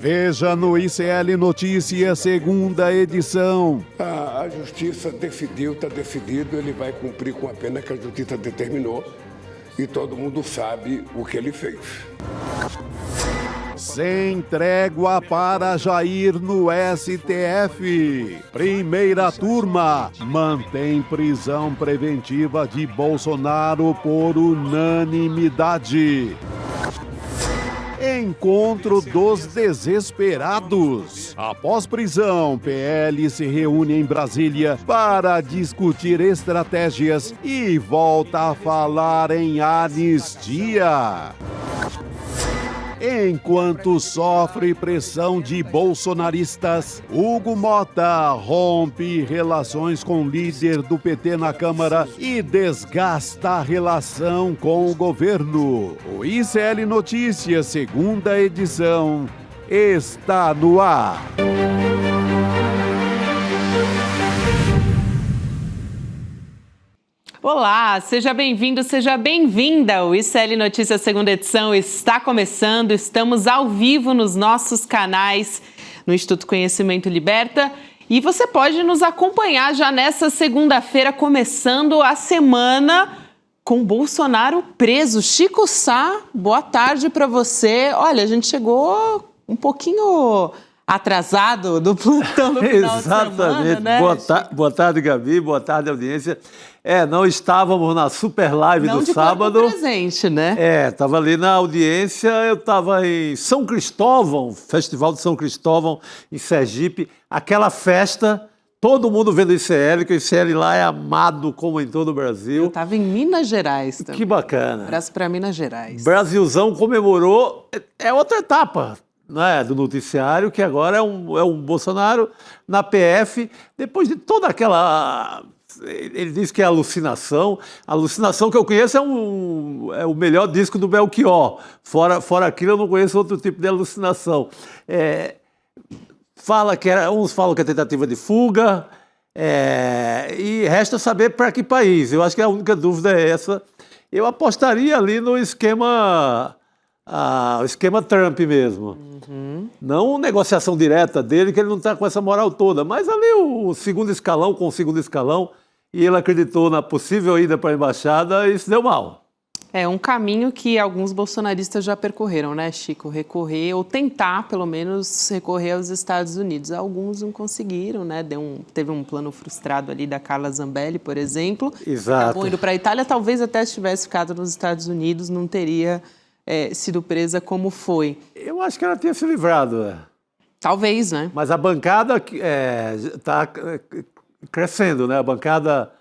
Veja no ICL Notícias, segunda edição. A justiça decidiu, está decidido, ele vai cumprir com a pena que a justiça determinou e todo mundo sabe o que ele fez. Sem trégua para Jair no STF. Primeira turma mantém prisão preventiva de Bolsonaro por unanimidade. Encontro dos desesperados. Após prisão, PL se reúne em Brasília para discutir estratégias e volta a falar em anistia. Enquanto sofre pressão de bolsonaristas, Hugo Mota rompe relações com o líder do PT na Câmara e desgasta a relação com o governo. O ICL Notícias, segunda edição, está no ar. Olá, seja bem-vindo, seja bem-vinda. O ICL Notícias segunda edição está começando. Estamos ao vivo nos nossos canais no Instituto Conhecimento Liberta. E você pode nos acompanhar já nessa segunda-feira, começando a semana com Bolsonaro preso. Chico Sá, boa tarde para você. Olha, a gente chegou um pouquinho atrasado do plantão no final de semana, Exatamente. né? Boa tarde, Gabi. Boa tarde, audiência. Não estávamos na super live do sábado. Não presente, né? Estava ali na audiência, eu estava em São Cristóvão, Festival de São Cristóvão, em Sergipe. Aquela festa, todo mundo vendo o ICL, que o ICL lá é amado como em todo o Brasil. Eu estava em Minas Gerais também. Que bacana. Abraço para Minas Gerais. Brasilzão comemorou, é outra etapa, né, do noticiário, que agora é um Bolsonaro na PF, depois de toda aquela... Ele diz que é alucinação. A alucinação que eu conheço é o melhor disco do Belchior. Fora aquilo, eu não conheço outro tipo de alucinação. Uns falam que é tentativa de fuga, e resta saber para que país. Eu acho que a única dúvida é essa. Eu apostaria ali no esquema Trump mesmo. Não negociação direta dele, que ele não está com essa moral toda, mas ali o segundo escalão com o segundo escalão, e ele acreditou na possível ida para a embaixada e isso deu mal. É um caminho que alguns bolsonaristas já percorreram, né, Chico? Recorrer, ou tentar, pelo menos, recorrer aos Estados Unidos. Alguns não conseguiram, né? Teve um plano frustrado ali da Carla Zambelli, por exemplo. Exato. Acabou indo para a Itália. Talvez até se tivesse ficado nos Estados Unidos, não teria sido presa como foi. Eu acho que ela tinha se livrado. Talvez, né? Mas a bancada está crescendo, né? A bancada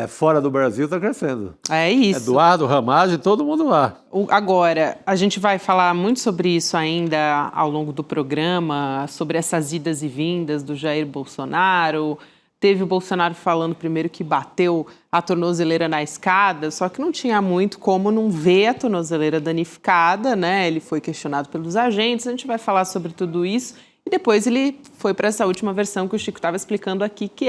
fora do Brasil está crescendo. É isso. Eduardo, Ramagem, todo mundo lá. Agora, a gente vai falar muito sobre isso ainda ao longo do programa, sobre essas idas e vindas do Jair Bolsonaro. Teve o Bolsonaro falando primeiro que bateu a tornozeleira na escada, só que não tinha muito como não ver a tornozeleira danificada, né? Ele foi questionado pelos agentes, a gente vai falar sobre tudo isso. E depois ele foi para essa última versão que o Chico estava explicando aqui, que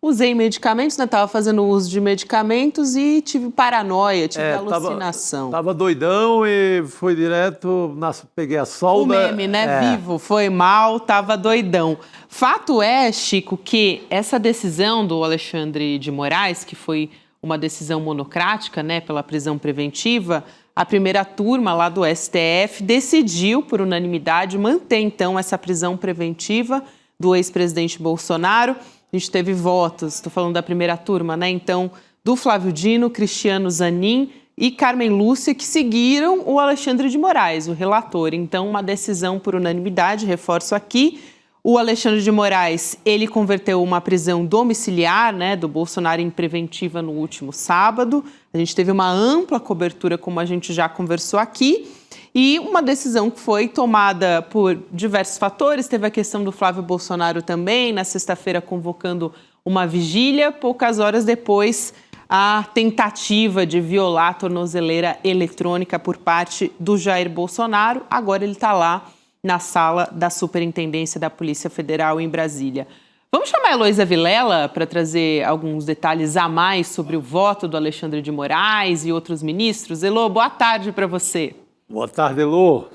usei medicamentos, né? Estava fazendo uso de medicamentos e tive paranoia, tive alucinação. Tava doidão e foi direto, peguei a solda. O meme, né? Vivo, foi mal, tava doidão. Fato é, Chico, que essa decisão do Alexandre de Moraes, que foi uma decisão monocrática, né, pela prisão preventiva, a primeira turma lá do STF decidiu, por unanimidade, manter, então, essa prisão preventiva do ex-presidente Bolsonaro. A gente teve votos, estou falando da primeira turma, né? Então, do Flávio Dino, Cristiano Zanin e Carmen Lúcia, que seguiram o Alexandre de Moraes, o relator. Então, uma decisão por unanimidade, reforço aqui. O Alexandre de Moraes, ele converteu uma prisão domiciliar, né, do Bolsonaro em preventiva no último sábado. A gente teve uma ampla cobertura, como a gente já conversou aqui. E uma decisão que foi tomada por diversos fatores. Teve a questão do Flávio Bolsonaro também, na sexta-feira convocando uma vigília. Poucas horas depois, a tentativa de violar a tornozeleira eletrônica por parte do Jair Bolsonaro. Agora ele está lá na sala da Superintendência da Polícia Federal em Brasília. Vamos chamar a Heloísa Vilela para trazer alguns detalhes a mais sobre o voto do Alexandre de Moraes e outros ministros. Elô, boa tarde para você. Boa tarde, Elô.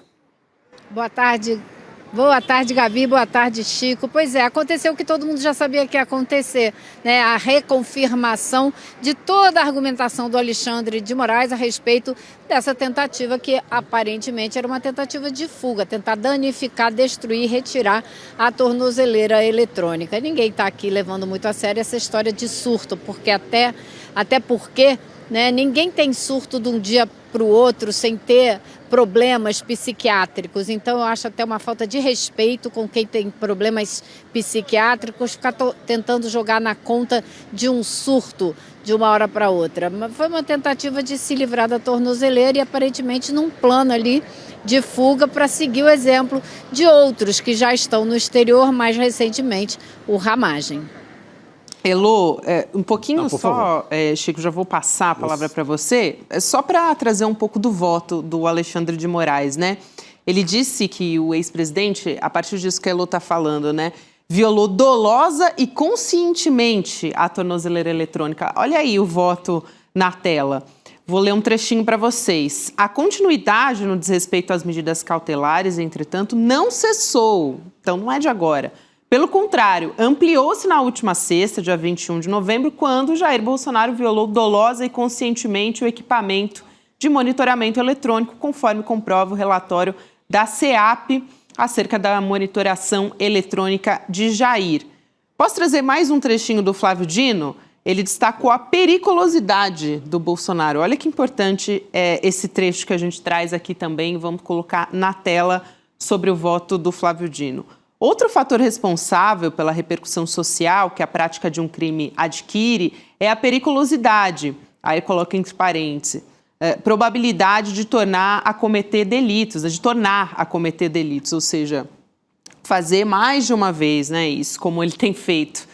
Boa tarde, Boa tarde, Gabi. Boa tarde, Chico. Pois é, aconteceu o que todo mundo já sabia que ia acontecer, né? A reconfirmação de toda a argumentação do Alexandre de Moraes a respeito dessa tentativa que aparentemente era uma tentativa de fuga, tentar danificar, destruir, retirar a tornozeleira eletrônica. Ninguém está aqui levando muito a sério essa história de surto, porque até porque, né, ninguém tem surto de um dia para o outro sem ter problemas psiquiátricos. Então, eu acho até uma falta de respeito com quem tem problemas psiquiátricos ficar tentando jogar na conta de um surto de uma hora para outra. Foi uma tentativa de se livrar da tornozeleira e aparentemente num plano ali de fuga para seguir o exemplo de outros que já estão no exterior, mais recentemente o Ramagem. Elô, um pouquinho só, Chico, já vou passar a palavra para você, só para trazer um pouco do voto do Alexandre de Moraes, né? Ele disse que o ex-presidente, a partir disso que a Elô está falando, né, violou dolosa e conscientemente a tornozeleira eletrônica. Olha aí o voto na tela. Vou ler um trechinho para vocês. A continuidade no desrespeito às medidas cautelares, entretanto, não cessou. Então, não é de agora. Pelo contrário, ampliou-se na última sexta, dia 21 de novembro, quando Jair Bolsonaro violou dolosa e conscientemente o equipamento de monitoramento eletrônico, conforme comprova o relatório da CEAP acerca da monitoração eletrônica de Jair. Posso trazer mais um trechinho do Flávio Dino? Ele destacou a periculosidade do Bolsonaro. Olha que importante esse trecho que a gente traz aqui também, vamos colocar na tela sobre o voto do Flávio Dino. Outro fator responsável pela repercussão social que a prática de um crime adquire é a periculosidade. Aí coloca entre parênteses, probabilidade de tornar a cometer delitos, ou seja, fazer mais de uma vez, né, isso, como ele tem feito,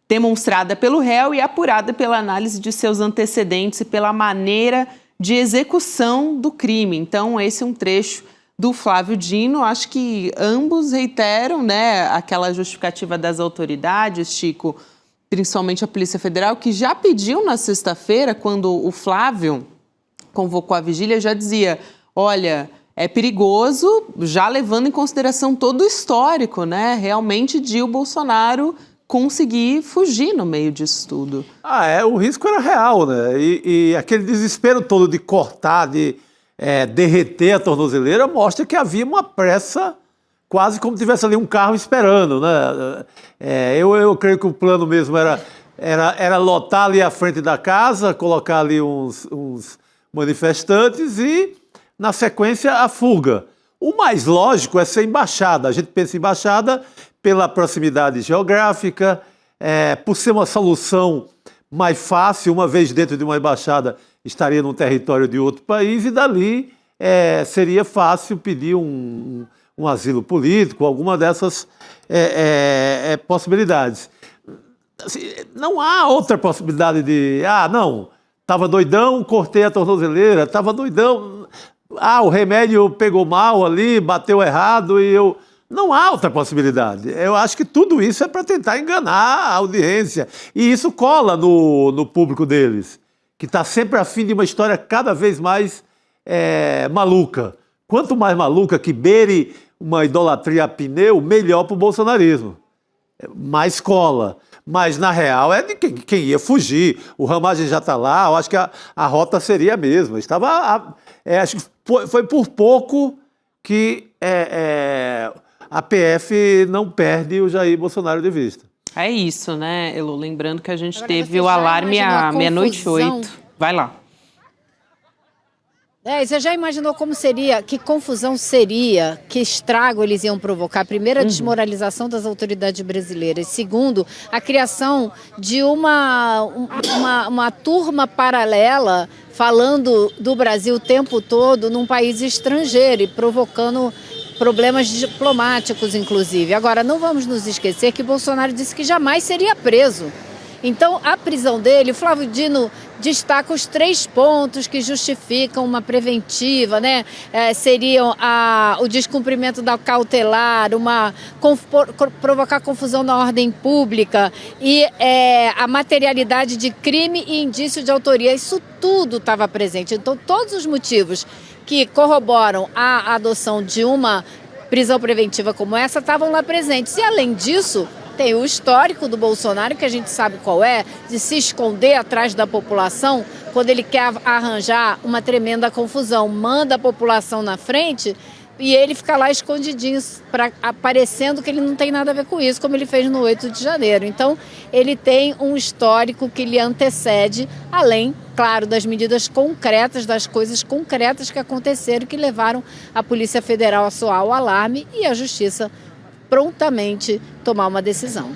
demonstrada pelo réu e apurada pela análise de seus antecedentes e pela maneira de execução do crime. Então, esse é um trecho do Flávio Dino. Acho que ambos reiteram, né, aquela justificativa das autoridades, Chico, principalmente a Polícia Federal, que já pediu na sexta-feira, quando o Flávio convocou a vigília, já dizia, olha, é perigoso, já levando em consideração todo o histórico, né, realmente de o Bolsonaro conseguir fugir no meio disso tudo. O risco era real, né, e aquele desespero todo de cortar, de derreter a tornozeleira mostra que havia uma pressa, quase como se tivesse ali um carro esperando, né? Eu creio que o plano mesmo era lotar ali a frente da casa, colocar ali uns manifestantes e, na sequência, a fuga. O mais lógico é ser embaixada. A gente pensa em embaixada pela proximidade geográfica, por ser uma solução mais fácil, uma vez dentro de uma embaixada, estaria num território de outro país e dali seria fácil pedir um asilo político, alguma dessas possibilidades. Assim, não há outra possibilidade de, não, estava doidão, cortei a tornozeleira, estava doidão, o remédio pegou mal ali, bateu errado e eu... Não há outra possibilidade. Eu acho que tudo isso é para tentar enganar a audiência. E isso cola no público deles, que está sempre afim de uma história cada vez mais maluca. Quanto mais maluca, que beire uma idolatria a pneu, melhor para o bolsonarismo. Mais cola. Mas, na real, é de quem ia fugir. O Ramagem já está lá, eu acho que a rota seria a mesma. Acho que foi por pouco que a PF não perde o Jair Bolsonaro de vista. É isso, né, Elô? Lembrando que a gente teve o alarme à 00:08. Vai lá. Você já imaginou como seria, que confusão seria, que estrago eles iam provocar? Primeiro, a desmoralização das autoridades brasileiras. Segundo, a criação de uma turma paralela falando do Brasil o tempo todo num país estrangeiro e provocando problemas diplomáticos, inclusive. Agora, não vamos nos esquecer que Bolsonaro disse que jamais seria preso. Então, a prisão dele, o Flávio Dino destaca os 3 pontos que justificam uma preventiva, né? Seriam o descumprimento da cautelar, provocar confusão na ordem pública e a materialidade de crime e indício de autoria. Isso tudo estava presente. Então, todos os motivos que corroboram a adoção de uma prisão preventiva como essa estavam lá presentes. E, além disso, tem o histórico do Bolsonaro, que a gente sabe qual é, de se esconder atrás da população quando ele quer arranjar uma tremenda confusão. Manda a população na frente e ele fica lá escondidinho, parecendo que ele não tem nada a ver com isso, como ele fez no 8 de janeiro. Então, ele tem um histórico que lhe antecede, além, claro, das medidas concretas, das coisas concretas que aconteceram, que levaram a Polícia Federal a soar o alarme e a Justiça prontamente tomar uma decisão.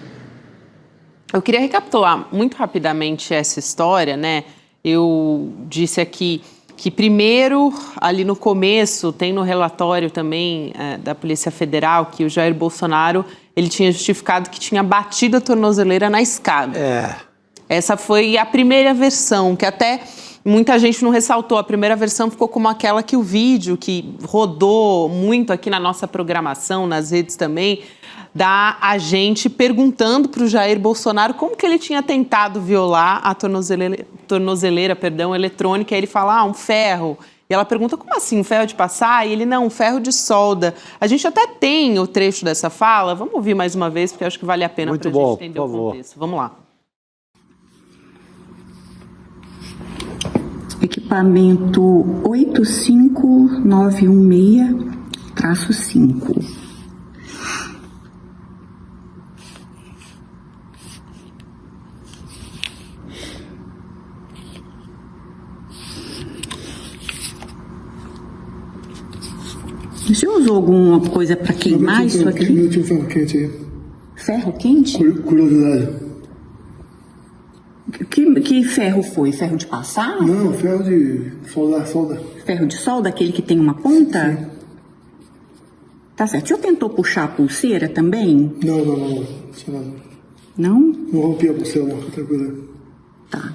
Eu queria recapitular muito rapidamente essa história, né? Eu disse aqui que primeiro, ali no começo, tem no relatório também da Polícia Federal que o Jair Bolsonaro, ele tinha justificado que tinha batido a tornozeleira na escada. Essa foi a primeira versão, que até muita gente não ressaltou. A primeira versão ficou como aquela que o vídeo, que rodou muito aqui na nossa programação, nas redes também, da agente perguntando para o Jair Bolsonaro como que ele tinha tentado violar a tornozeleira eletrônica. E ele fala, um ferro. E ela pergunta, como assim, um ferro de passar? E ele, não, um ferro de solda. A gente até tem o trecho dessa fala. Vamos ouvir mais uma vez, porque eu acho que vale a pena para a gente entender o contexto. Vamos lá. Equipamento 85916-5. O senhor usou alguma coisa para queimar isso aqui? Eu tinha ferro quente aí. Ferro quente? Curiosidade. Que ferro foi? Ferro de passar? Não, ferro de solda. Ferro de solda, aquele que tem uma ponta? Sim. Tá certo. O senhor tentou puxar a pulseira também? Não. Não? Não rompi a pulseira, não. Fica tranquilo. Tá.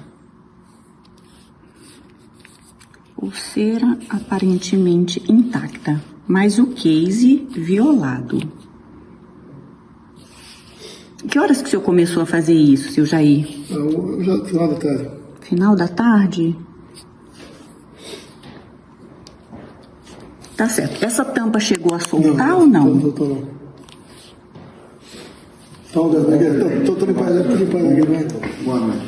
Pulseira aparentemente intacta, mas o case violado. Que horas que o senhor começou a fazer isso, seu Jair? Já final da tarde. Final da tarde? Tá certo. Essa tampa chegou a soltar ou não? Não soltou, não. Tô limpando aqui, né? Boa noite,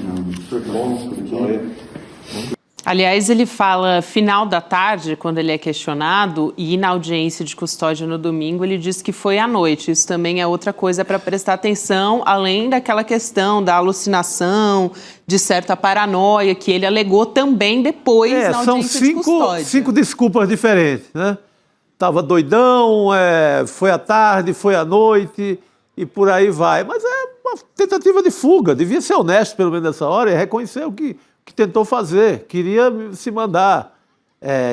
Aliás, ele fala final da tarde, quando ele é questionado, e na audiência de custódia no domingo, ele diz que foi à noite. Isso também é outra coisa para prestar atenção, além daquela questão da alucinação, de certa paranoia, que ele alegou também depois na audiência de custódia. São 5 desculpas diferentes, né? Tava doidão, foi à tarde, foi à noite, e por aí vai. Mas é uma tentativa de fuga. Devia ser honesto, pelo menos nessa hora, e reconhecer o que tentou fazer, queria se mandar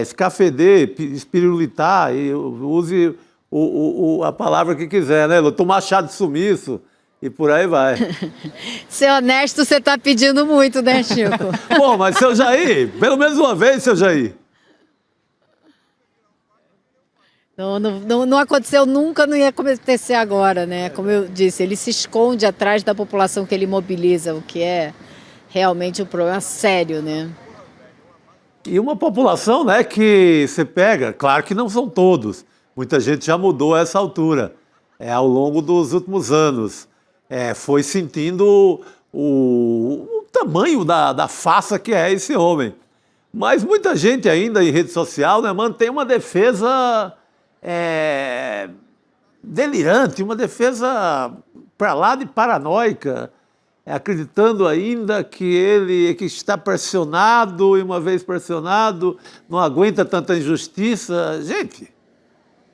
escafeder, espirulitar, e use a palavra que quiser, né? Tomar chá de sumiço e por aí vai. Ser honesto, você está pedindo muito, né, Chico? Bom, mas seu Jair, pelo menos uma vez, seu Jair. Não aconteceu nunca, não ia acontecer agora, né? Como eu disse, ele se esconde atrás da população que ele mobiliza, o que é realmente um problema sério, né? E uma população, né, que você pega, claro que não são todos, muita gente já mudou a essa altura, ao longo dos últimos anos, foi sentindo o tamanho da farsa que é esse homem. Mas muita gente ainda em rede social, né, mantém uma defesa delirante, uma defesa para lá de paranoica, acreditando ainda que ele que está pressionado, e uma vez pressionado, não aguenta tanta injustiça. Gente,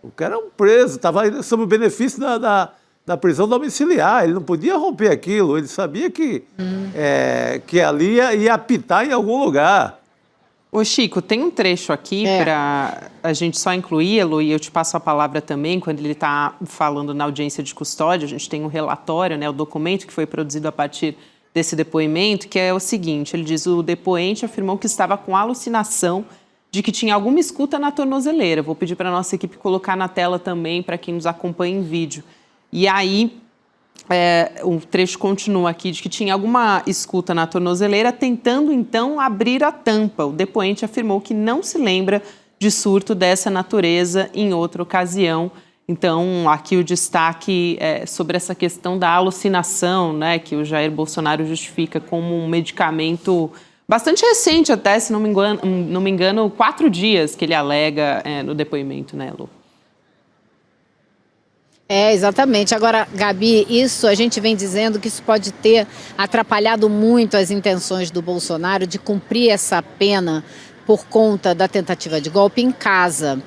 o cara é um preso, estava sob o benefício da prisão domiciliar, ele não podia romper aquilo, ele sabia que ali ia apitar em algum lugar. Ô Chico, tem um trecho aqui para a gente só incluir, Elo, e eu te passo a palavra também, quando ele está falando na audiência de custódia, a gente tem um relatório, né, o documento que foi produzido a partir desse depoimento, que é o seguinte, ele diz, o depoente afirmou que estava com alucinação de que tinha alguma escuta na tornozeleira. Vou pedir para a nossa equipe colocar na tela também, para quem nos acompanha em vídeo. E aí, o trecho continua aqui, de que tinha alguma escuta na tornozeleira, tentando então abrir a tampa. O depoente afirmou que não se lembra de surto dessa natureza em outra ocasião. Então, aqui o destaque é sobre essa questão da alucinação, né, que o Jair Bolsonaro justifica como um medicamento bastante recente até, se não me engano, 4 dias que ele alega no depoimento, né, Lu? Exatamente. Agora, Gabi, isso a gente vem dizendo que isso pode ter atrapalhado muito as intenções do Bolsonaro de cumprir essa pena por conta da tentativa de golpe em casa.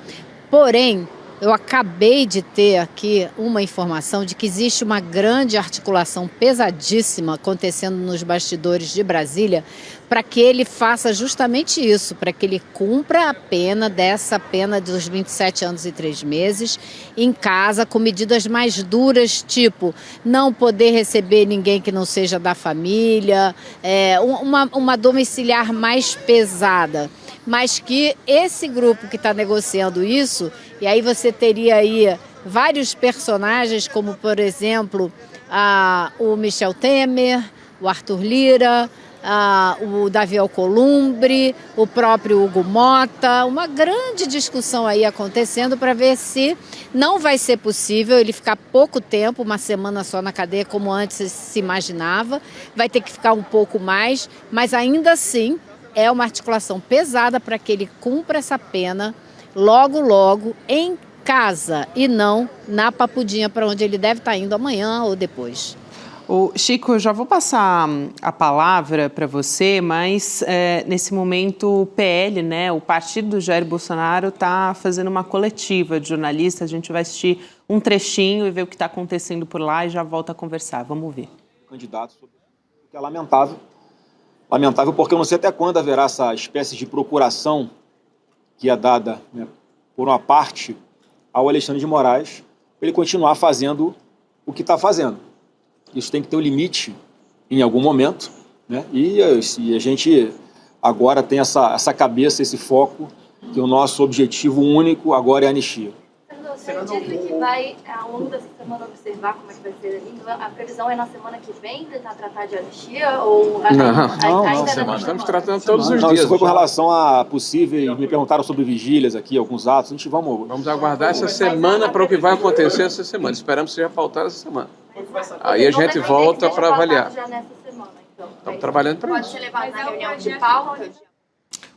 Porém, eu acabei de ter aqui uma informação de que existe uma grande articulação pesadíssima acontecendo nos bastidores de Brasília para que ele faça justamente isso, para que ele cumpra a pena dos 27 anos e 3 meses em casa, com medidas mais duras, tipo não poder receber ninguém que não seja da família, uma domiciliar mais pesada. Mas que esse grupo que está negociando isso, e aí você teria aí vários personagens, como, por exemplo, o Michel Temer, o Arthur Lira, o Davi Alcolumbre, o próprio Hugo Mota, uma grande discussão aí acontecendo para ver se não vai ser possível ele ficar pouco tempo, uma semana só na cadeia, como antes se imaginava, vai ter que ficar um pouco mais, mas ainda assim é uma articulação pesada para que ele cumpra essa pena logo, logo, em casa e não na Papudinha, para onde ele deve estar indo amanhã ou depois. Chico, eu já vou passar a palavra para você, mas nesse momento o PL, né, o partido do Jair Bolsonaro, está fazendo uma coletiva de jornalistas. A gente vai assistir um trechinho e ver o que está acontecendo por lá e já volta a conversar. Vamos ver. Candidato, o que é lamentável. Lamentável porque eu não sei até quando haverá essa espécie de procuração que é dada, né, por uma parte ao Alexandre de Moraes, para ele continuar fazendo o que está fazendo. Isso tem que ter um limite em algum momento, né? E a gente agora tem essa cabeça, esse foco, que o nosso objetivo único agora é a anistia. Você disse que vai, ao longo dessa semana, observar como é que vai ser ali. A previsão é na semana que vem tentar tratar de anistia? Ou não, estamos tratando todos os dias. Isso foi com relação a possíveis, me perguntaram sobre vigílias aqui, alguns atos, a gente vamos aguardar essa semana para o que vai acontecer essa semana. Esperamos que seja pautado essa semana. Aí a gente volta para avaliar. Estamos trabalhando para isso. Pode ser levado na reunião de pauta?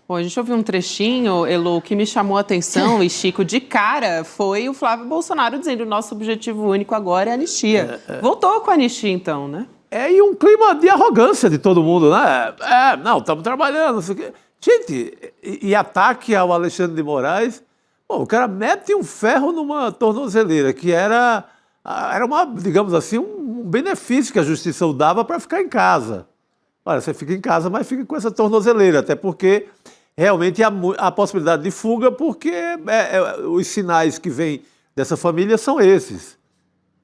Bom, a gente ouviu um trechinho, Elo, o que me chamou a atenção, e Chico, de cara, foi o Flávio Bolsonaro dizendo: o nosso objetivo único agora é a anistia. Voltou com a anistia, então, né? E um clima de arrogância de todo mundo, né? Não, estamos trabalhando, não sei o quê. Gente, e ataque ao Alexandre de Moraes, o cara mete um ferro numa tornozeleira, que era uma, digamos assim, um benefício que a justiça dava para ficar em casa. Olha, você fica em casa, mas fica com essa tornozeleira, até porque realmente há a possibilidade de fuga, porque os sinais que vêm dessa família são esses.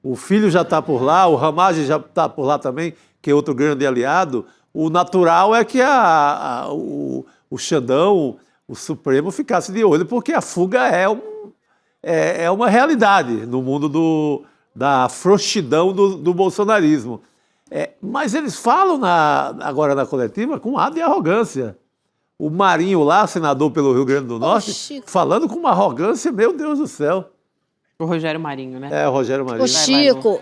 O filho já está por lá, o Ramagem já está por lá também, que é outro grande aliado. O natural é que o Xandão, o Supremo, ficasse de olho, porque a fuga é uma realidade no mundo da frouxidão do bolsonarismo. Mas eles falam agora na coletiva com ar de arrogância. O Marinho lá, senador pelo Rio Grande do Norte, falando com uma arrogância, meu Deus do céu. O Rogério Marinho, né? O Rogério Marinho. Chico,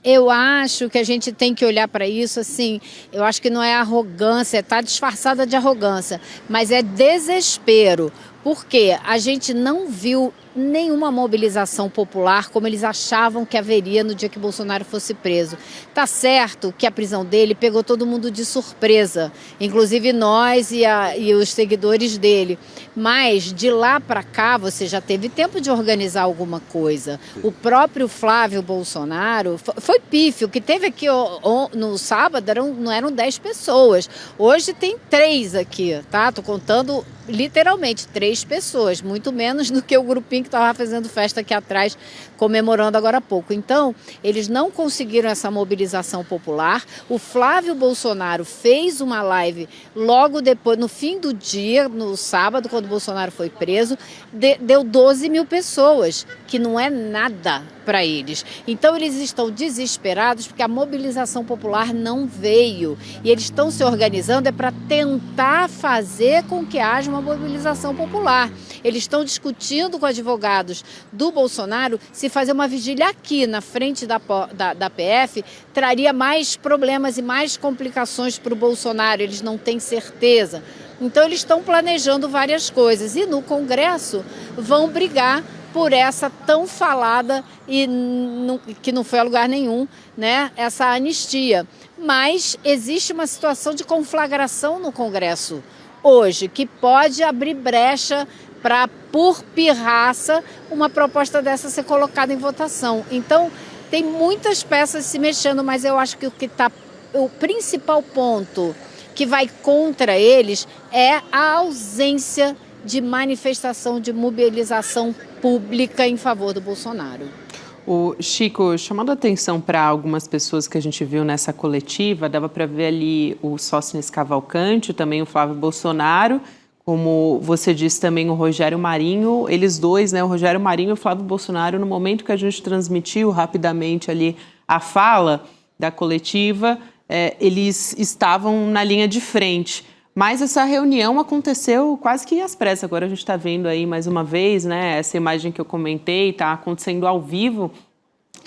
eu acho que a gente tem que olhar para isso assim, eu acho que não é arrogância, está disfarçada de arrogância, mas é desespero, porque a gente não viu nenhuma mobilização popular como eles achavam que haveria no dia que Bolsonaro fosse preso. Tá certo que a prisão dele pegou todo mundo de surpresa, inclusive nós e os seguidores dele, mas de lá para cá você já teve tempo de organizar alguma coisa. O próprio Flávio Bolsonaro foi pífio, que teve aqui no sábado não eram 10 pessoas, hoje tem 3 aqui, tá? Tô contando literalmente 3 pessoas, muito menos do que o grupinho que estava fazendo festa aqui atrás, comemorando agora há pouco. Então, eles não conseguiram essa mobilização popular. O Flávio Bolsonaro fez uma live logo depois, no fim do dia, no sábado, quando o Bolsonaro foi preso, deu 12 mil pessoas, que não é nada para eles. Então eles estão desesperados porque a mobilização popular não veio. E eles estão se organizando para tentar fazer com que haja uma mobilização popular. Eles estão discutindo com advogados do Bolsonaro se fazer uma vigília aqui na frente da PF traria mais problemas e mais complicações para o Bolsonaro. Eles não têm certeza. Então eles estão planejando várias coisas e no Congresso vão brigar por essa tão falada e que não foi a lugar nenhum, né, essa anistia. Mas existe uma situação de conflagração no Congresso hoje, que pode abrir brecha para, por pirraça, uma proposta dessa ser colocada em votação. Então, tem muitas peças se mexendo, mas eu acho que o principal ponto que vai contra eles é a ausência de manifestação, de mobilização pública em favor do Bolsonaro. O Chico, chamando a atenção para algumas pessoas que a gente viu nessa coletiva, dava para ver ali o Sóstenes Cavalcante, também o Flávio Bolsonaro, como você disse também o Rogério Marinho, eles dois, né, o Rogério Marinho e o Flávio Bolsonaro, no momento que a gente transmitiu rapidamente ali a fala da coletiva, eles estavam na linha de frente. Mas essa reunião aconteceu quase que às pressas. Agora a gente está vendo aí mais uma vez, né? Essa imagem que eu comentei está acontecendo ao vivo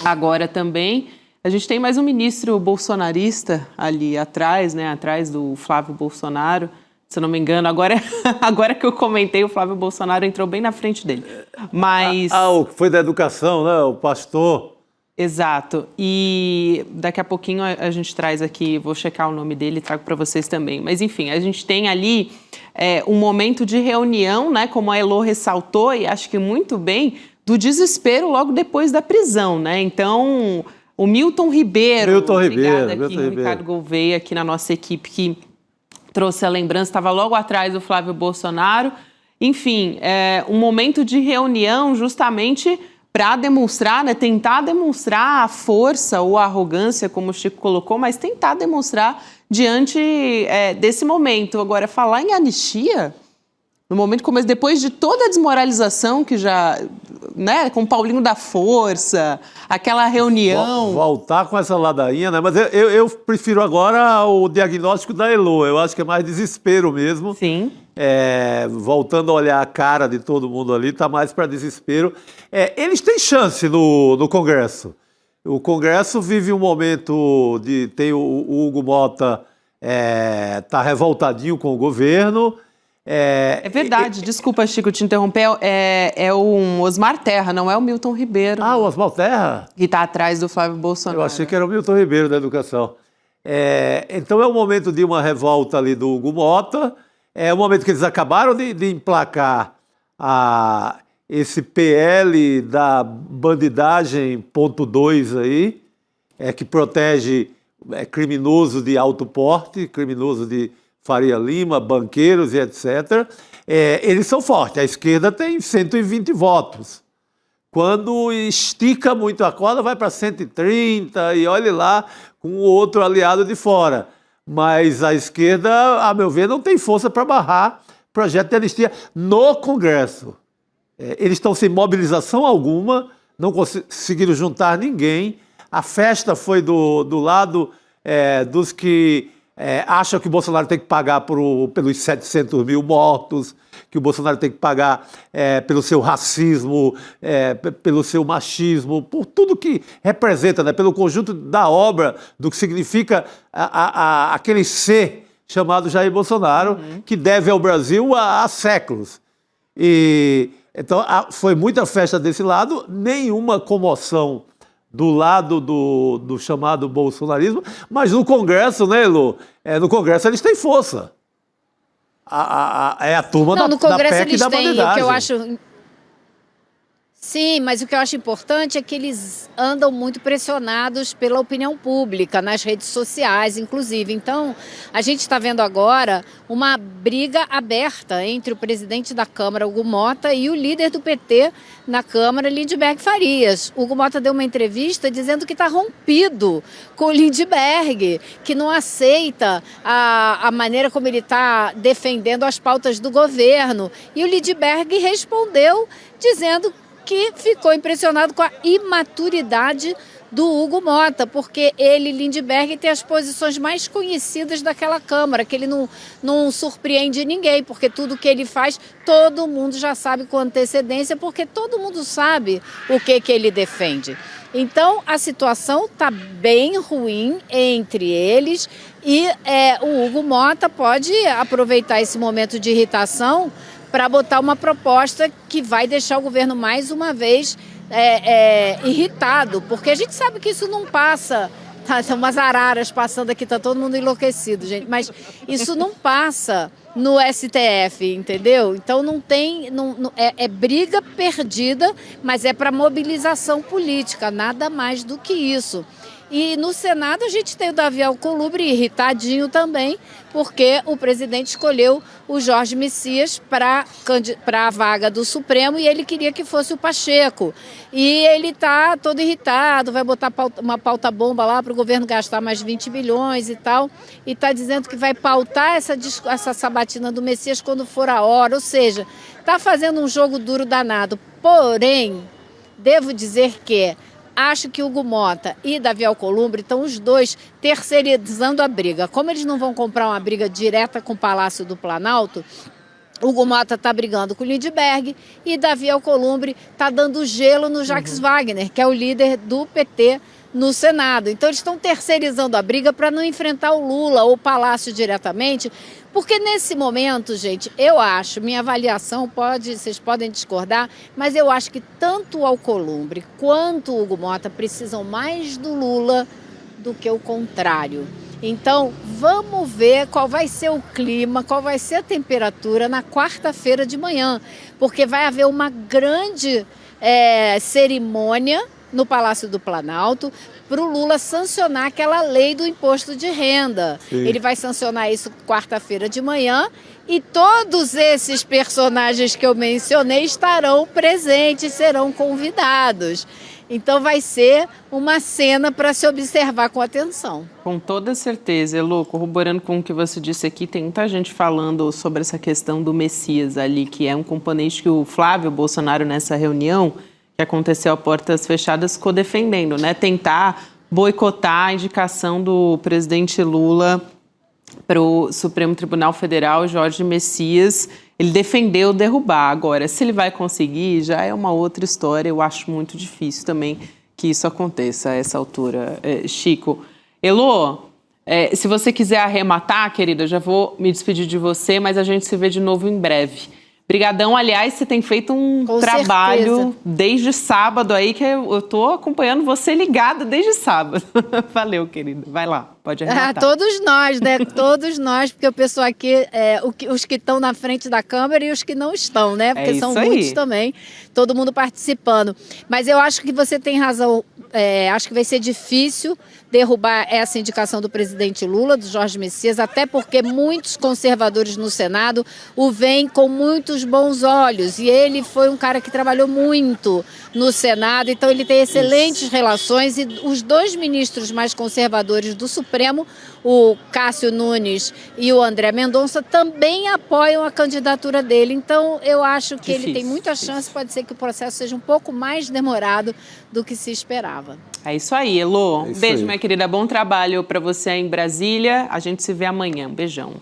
agora também. A gente tem mais um ministro bolsonarista ali atrás, né? Atrás do Flávio Bolsonaro. Se eu não me engano, agora que eu comentei, o Flávio Bolsonaro entrou bem na frente dele. Mas... o que foi da educação, né? O pastor... Exato. E daqui a pouquinho a gente traz aqui, vou checar o nome dele e trago para vocês também. Mas, enfim, a gente tem ali um momento de reunião, né, como a Elô ressaltou, e acho que muito bem, do desespero logo depois da prisão, né? Então, o Milton Ribeiro, Ricardo Gouveia, aqui na nossa equipe, que trouxe a lembrança, estava logo atrás do Flávio Bolsonaro. Enfim, um momento de reunião justamente para demonstrar, né, tentar demonstrar a força ou a arrogância, como o Chico colocou, mas tentar demonstrar diante desse momento. Agora, falar em anistia, no momento como esse, depois de toda a desmoralização que já, né, com o Paulinho da Força, aquela reunião... Voltar com essa ladainha, né? Mas eu prefiro agora o diagnóstico da Elô. Eu acho que é mais desespero mesmo. Sim. Voltando a olhar a cara de todo mundo ali, está mais para desespero. Eles têm chance no Congresso. O Congresso vive um momento de... Tem o Hugo Mota, está revoltadinho com o governo. É verdade, desculpa, Chico, te interromper, é o Osmar Terra, não é o Milton Ribeiro. O Osmar Terra? Que está atrás do Flávio Bolsonaro. Eu achei que era o Milton Ribeiro da educação. Então é o momento de uma revolta ali do Hugo Mota, é o momento que eles acabaram de emplacar esse PL da bandidagem .2 aí, que protege criminoso de alto porte, criminoso de Faria Lima, banqueiros e etc. Eles são fortes. A esquerda tem 120 votos. Quando estica muito a corda, vai para 130 e olhe lá com o outro aliado de fora. Mas a esquerda, a meu ver, não tem força para barrar projeto de anistia no Congresso. Eles estão sem mobilização alguma, não conseguiram juntar ninguém. A festa foi do lado dos que acham que o Bolsonaro tem que pagar pelos 700 mil mortos, que o Bolsonaro tem que pagar pelo seu racismo, pelo seu machismo, por tudo que representa, né, pelo conjunto da obra, do que significa aquele ser chamado Jair Bolsonaro, que deve ao Brasil há séculos. Então, foi muita festa desse lado, nenhuma comoção do lado do chamado bolsonarismo, mas no Congresso, né, Elô? No Congresso eles têm força. É a turma da PEC e da bandidagem. O que eu acho... Sim, mas o que eu acho importante é que eles andam muito pressionados pela opinião pública, nas redes sociais, inclusive. Então, a gente está vendo agora uma briga aberta entre o presidente da Câmara, Hugo Mota, e o líder do PT na Câmara, Lindbergh Farias. O Hugo Mota deu uma entrevista dizendo que está rompido com o Lindbergh, que não aceita a maneira como ele está defendendo as pautas do governo. E o Lindbergh respondeu dizendo que ficou impressionado com a imaturidade do Hugo Mota, porque ele, Lindbergh, tem as posições mais conhecidas daquela Câmara, que ele não surpreende ninguém, porque tudo que ele faz, todo mundo já sabe com antecedência, porque todo mundo sabe o que ele defende. Então, a situação está bem ruim entre eles e o Hugo Mota pode aproveitar esse momento de irritação para botar uma proposta que vai deixar o governo mais uma vez irritado, porque a gente sabe que isso não passa, são umas araras passando aqui, tá todo mundo enlouquecido, gente, mas isso não passa no STF, entendeu? Então é briga perdida, mas é para mobilização política, nada mais do que isso. E no Senado a gente tem o Davi Alcolumbre irritadinho também, porque o presidente escolheu o Jorge Messias para a vaga do Supremo e ele queria que fosse o Pacheco. E ele está todo irritado, vai botar uma pauta-bomba lá para o governo gastar mais 20 bilhões e tal, e está dizendo que vai pautar essa sabatina do Messias quando for a hora, ou seja, está fazendo um jogo duro danado. Porém, devo dizer que acho que Hugo Mota e Davi Alcolumbre estão os dois terceirizando a briga. Como eles não vão comprar uma briga direta com o Palácio do Planalto, Hugo Mota está brigando com o Lindbergh e Davi Alcolumbre está dando gelo no Jacques Wagner, que é o líder do PT no Senado. Então eles estão terceirizando a briga para não enfrentar o Lula ou o Palácio diretamente, porque nesse momento, gente, eu acho, minha avaliação vocês podem discordar, mas eu acho que tanto o Alcolumbre quanto o Hugo Mota precisam mais do Lula do que o contrário. Então, vamos ver qual vai ser o clima, qual vai ser a temperatura na quarta-feira de manhã, porque vai haver uma grande cerimônia no Palácio do Planalto para o Lula sancionar aquela lei do imposto de renda. Sim. Ele vai sancionar isso quarta-feira de manhã e todos esses personagens que eu mencionei estarão presentes, serão convidados. Então vai ser uma cena para se observar com atenção. Com toda certeza, Elô, corroborando com o que você disse aqui, tem muita gente falando sobre essa questão do Messias ali, que é um componente que o Flávio Bolsonaro nessa reunião que aconteceu a portas fechadas, ficou defendendo, né? Tentar boicotar a indicação do presidente Lula para o Supremo Tribunal Federal, Jorge Messias. Ele defendeu derrubar. Agora, se ele vai conseguir, já é uma outra história. Eu acho muito difícil também que isso aconteça a essa altura. Chico. Elô, se você quiser arrematar, querida, eu já vou me despedir de você, mas a gente se vê de novo em breve. Brigadão, aliás, você tem feito um trabalho desde sábado aí, que eu estou acompanhando você ligada desde sábado. Valeu, querida. Vai lá, pode arrematar. Todos nós, né? Todos nós, porque o pessoal aqui, os que estão na frente da Câmara e os que não estão, né? Porque são muitos também, todo mundo participando. Mas eu acho que você tem razão, acho que vai ser difícil derrubar essa indicação do presidente Lula, do Jorge Messias, até porque muitos conservadores no Senado o veem com muitos bons olhos. E ele foi um cara que trabalhou muito no Senado, então ele tem excelentes relações. E os dois ministros mais conservadores do Supremo, o Cássio Nunes e o André Mendonça, também apoiam a candidatura dele. Então eu acho que ele tem muita chance, pode ser que o processo seja um pouco mais demorado do que se esperava. É isso aí, Elô. Um beijo, minha querida. Bom trabalho para você aí em Brasília. A gente se vê amanhã. Um beijão.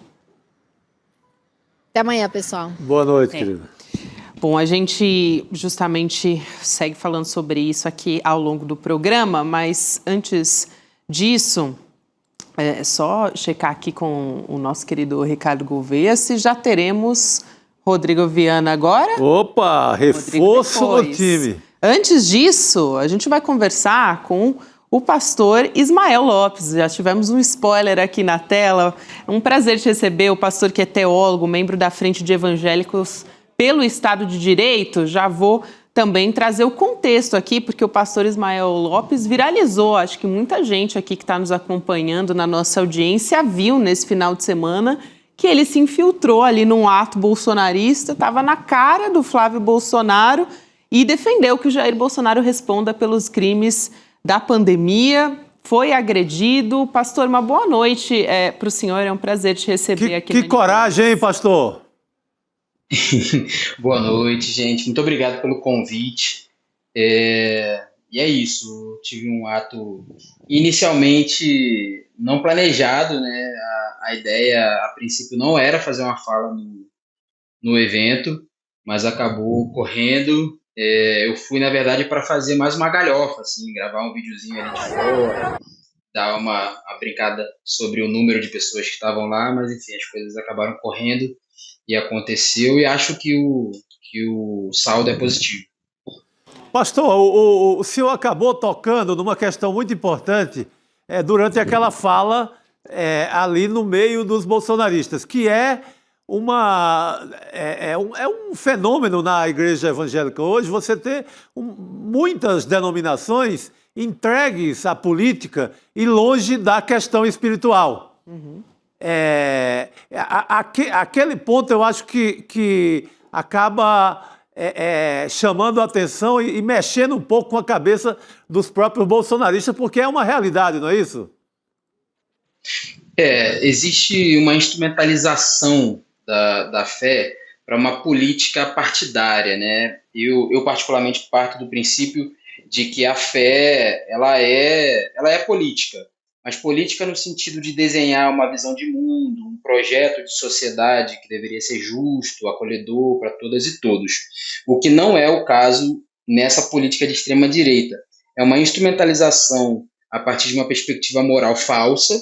Até amanhã, pessoal. Boa noite, querida. Bom, a gente justamente segue falando sobre isso aqui ao longo do programa, mas antes disso, é só checar aqui com o nosso querido Ricardo Gouveia se já teremos Rodrigo Viana agora. Opa, reforço no time. Antes disso, a gente vai conversar com o pastor Ismael Lopes. Já tivemos um spoiler aqui na tela. É um prazer te receber, o pastor que é teólogo, membro da Frente de Evangélicos pelo Estado de Direito. Já vou também trazer o contexto aqui, porque o pastor Ismael Lopes viralizou. Acho que muita gente aqui que está nos acompanhando na nossa audiência viu nesse final de semana que ele se infiltrou ali num ato bolsonarista, estava na cara do Flávio Bolsonaro e defendeu que o Jair Bolsonaro responda pelos crimes da pandemia, foi agredido. Pastor, uma boa noite para o senhor, é um prazer te receber aqui. Que coragem, hein, pastor? Boa noite, gente. Muito obrigado pelo convite. E é isso, eu tive um ato inicialmente não planejado, né? A ideia, a princípio, não era fazer uma fala no evento, mas acabou ocorrendo. Eu fui, na verdade, para fazer mais uma galhofa, assim, gravar um videozinho ali de fora, dar uma brincada sobre o número de pessoas que estavam lá, mas enfim, as coisas acabaram correndo e aconteceu, e acho que o saldo é positivo. Pastor, o senhor acabou tocando numa questão muito importante durante aquela fala ali no meio dos bolsonaristas, que é um fenômeno na igreja evangélica hoje, você ter muitas denominações entregues à política e longe da questão espiritual. Uhum. Aquele ponto eu acho que acaba chamando a atenção e mexendo um pouco com a cabeça dos próprios bolsonaristas, porque é uma realidade, não é isso? Existe uma instrumentalização da fé para uma política partidária, né? Eu particularmente parto do princípio de que a fé ela é política, mas política no sentido de desenhar uma visão de mundo, um projeto de sociedade que deveria ser justo, acolhedor para todas e todos. O que não é o caso nessa política de extrema-direita. É uma instrumentalização a partir de uma perspectiva moral falsa,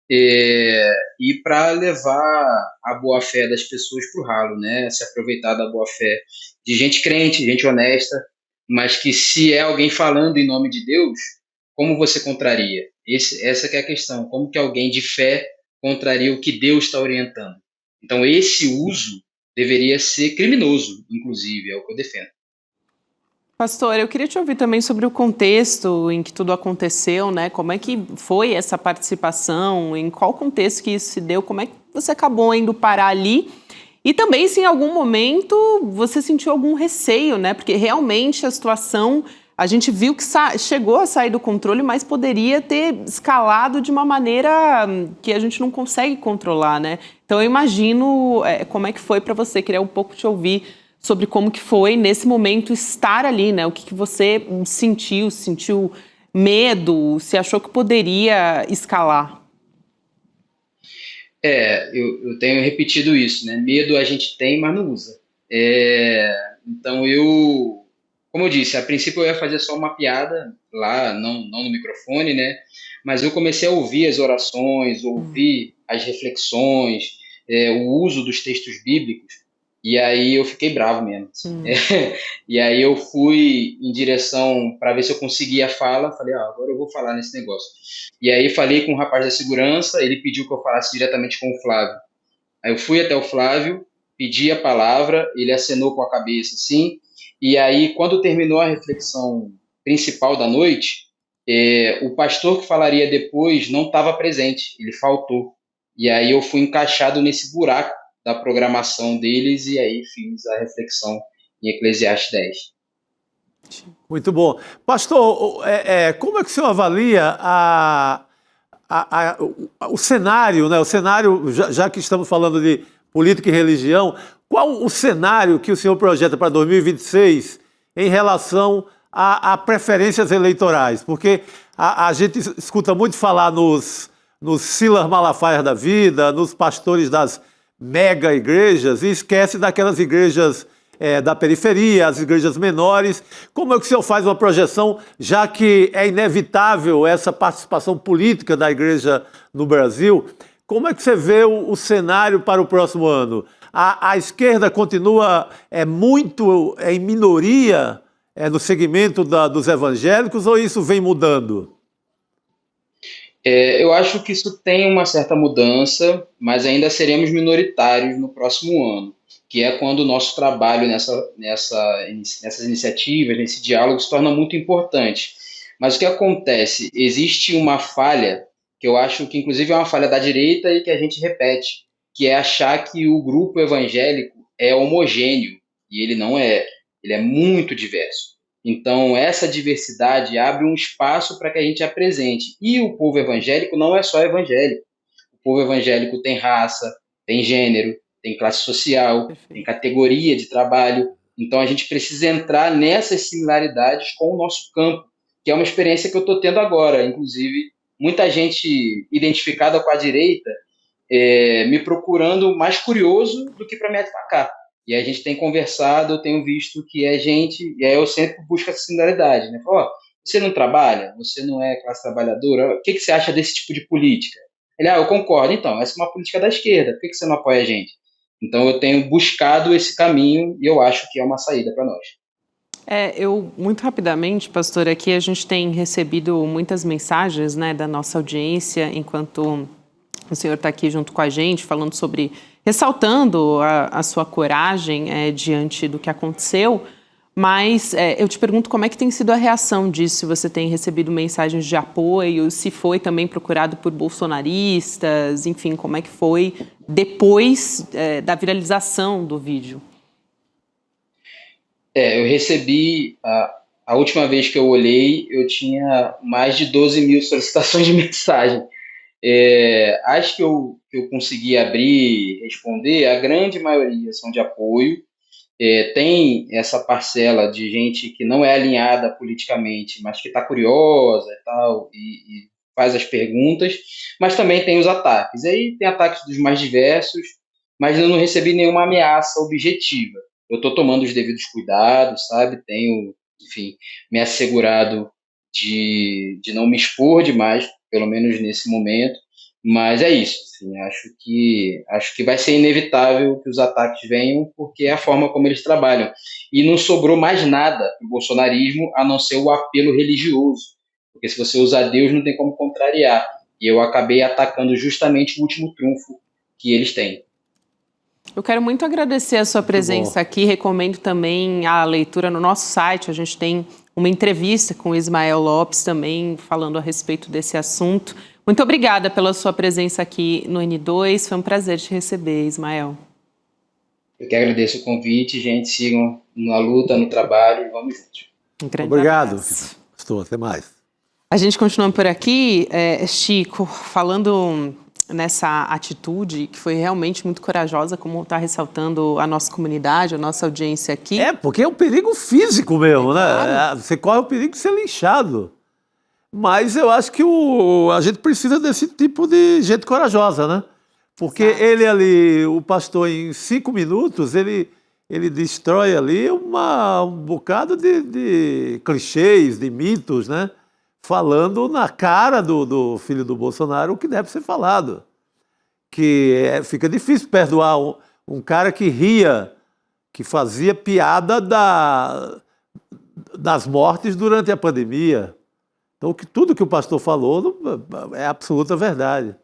e para levar a boa-fé das pessoas para o ralo, né? Se aproveitar da boa-fé de gente crente, gente honesta, mas que se é alguém falando em nome de Deus, como você contraria? Essa que é a questão. Como que alguém de fé contraria o que Deus está orientando? Então, esse uso deveria ser criminoso, inclusive, é o que eu defendo. Pastor, eu queria te ouvir também sobre o contexto em que tudo aconteceu, né? Como é que foi essa participação, em qual contexto que isso se deu, como é que você acabou indo parar ali? E também se em algum momento você sentiu algum receio, né? Porque realmente a situação, a gente viu que chegou a sair do controle, mas poderia ter escalado de uma maneira que a gente não consegue controlar, né? Então eu imagino como é que foi para você, queria um pouco te ouvir sobre como que foi, nesse momento, estar ali, né? O que você sentiu medo, se achou que poderia escalar? Eu tenho repetido isso, né? Medo a gente tem, mas não usa. Então como eu disse, a princípio eu ia fazer só uma piada lá, não no microfone, né? Mas eu comecei a ouvir as orações, ouvir as reflexões, o uso dos textos bíblicos, e aí eu fiquei bravo mesmo. E aí eu fui em direção para ver se eu conseguia a fala, falei, agora eu vou falar nesse negócio. E aí falei com o rapaz da segurança, ele pediu que eu falasse diretamente com o Flávio. Aí eu fui até o Flávio, pedi a palavra, ele acenou com a cabeça, assim, e aí quando terminou a reflexão principal da noite, o pastor que falaria depois não estava presente, ele faltou. E aí eu fui encaixado nesse buraco da programação deles, e aí fiz a reflexão em Eclesiastes 10. Muito bom. Pastor, como é que o senhor avalia o cenário, né? O cenário, já que estamos falando de política e religião, qual o cenário que o senhor projeta para 2026 em relação a preferências eleitorais? Porque a gente escuta muito falar nos Silas Malafaias da vida, nos pastores das mega igrejas, e esquece daquelas igrejas da periferia, as igrejas menores. Como é que o senhor faz uma projeção, já que é inevitável essa participação política da igreja no Brasil? Como é que você vê o cenário para o próximo ano? A esquerda continua muito em minoria no segmento dos evangélicos, ou isso vem mudando? Eu acho que isso tem uma certa mudança, mas ainda seremos minoritários no próximo ano, que é quando o nosso trabalho nessas iniciativas, nesse diálogo, se torna muito importante. Mas o que acontece? Existe uma falha, que eu acho que inclusive é uma falha da direita e que a gente repete, que é achar que o grupo evangélico é homogêneo, e ele não é, ele é muito diverso. Então, essa diversidade abre um espaço para que a gente apresente. E o povo evangélico não é só evangélico. O povo evangélico tem raça, tem gênero, tem classe social, tem categoria de trabalho. Então a gente precisa entrar nessas similaridades com o nosso campo, que é uma experiência que eu estou tendo agora. Inclusive, muita gente identificada com a direita me procurando mais curioso do que para me atacar. E a gente tem conversado, eu tenho visto que é gente, e aí eu sempre busco essa similaridade, né? Falo, você não trabalha? Você não é classe trabalhadora? O que você acha desse tipo de política? Ele, eu concordo. Então, essa é uma política da esquerda. Por que você não apoia a gente? Então, eu tenho buscado esse caminho e eu acho que é uma saída para nós. Eu, muito rapidamente, pastor, aqui a gente tem recebido muitas mensagens, né, da nossa audiência, enquanto o senhor está aqui junto com a gente, falando sobre, ressaltando a sua coragem diante do que aconteceu, mas eu te pergunto como é que tem sido a reação disso, se você tem recebido mensagens de apoio, se foi também procurado por bolsonaristas, enfim, como é que foi depois da viralização do vídeo? Eu recebi, a última vez que eu olhei, eu tinha mais de 12 mil solicitações de mensagem. Acho que eu consegui abrir, responder, a grande maioria são de apoio. Tem essa parcela de gente que não é alinhada politicamente, mas que está curiosa e tal, e faz as perguntas, mas também tem os ataques. Aí tem ataques dos mais diversos, mas eu não recebi nenhuma ameaça objetiva. Eu estou tomando os devidos cuidados, sabe? Tenho, enfim, me assegurado de não me expor demais, pelo menos nesse momento, mas é isso. Assim, acho que vai ser inevitável que os ataques venham, porque é a forma como eles trabalham. E não sobrou mais nada para o bolsonarismo a não ser o apelo religioso, porque se você usar Deus não tem como contrariar. E eu acabei atacando justamente o último trunfo que eles têm. Eu quero muito agradecer a sua presença aqui, recomendo também a leitura no nosso site, a gente tem uma entrevista com o Ismael Lopes também, falando a respeito desse assunto. Muito obrigada pela sua presença aqui no N2, foi um prazer te receber, Ismael. Eu que agradeço o convite, gente, sigam na luta, no trabalho, vamos juntos. Um grande Obrigado, abraço. pastor, até mais. A gente continua por aqui, Chico, falando nessa atitude que foi realmente muito corajosa, como está ressaltando a nossa comunidade, a nossa audiência aqui. Porque é um perigo físico mesmo, né? Claro. Você corre o perigo de ser linchado. Mas eu acho que a gente precisa desse tipo de gente corajosa, né? Porque ele ali, o pastor, em 5 minutos, ele destrói ali um bocado de clichês, de mitos, né? Falando na cara do filho do Bolsonaro o que deve ser falado. Fica difícil perdoar um cara que ria, que fazia piada das mortes durante a pandemia. Então, tudo que o pastor falou é absoluta verdade.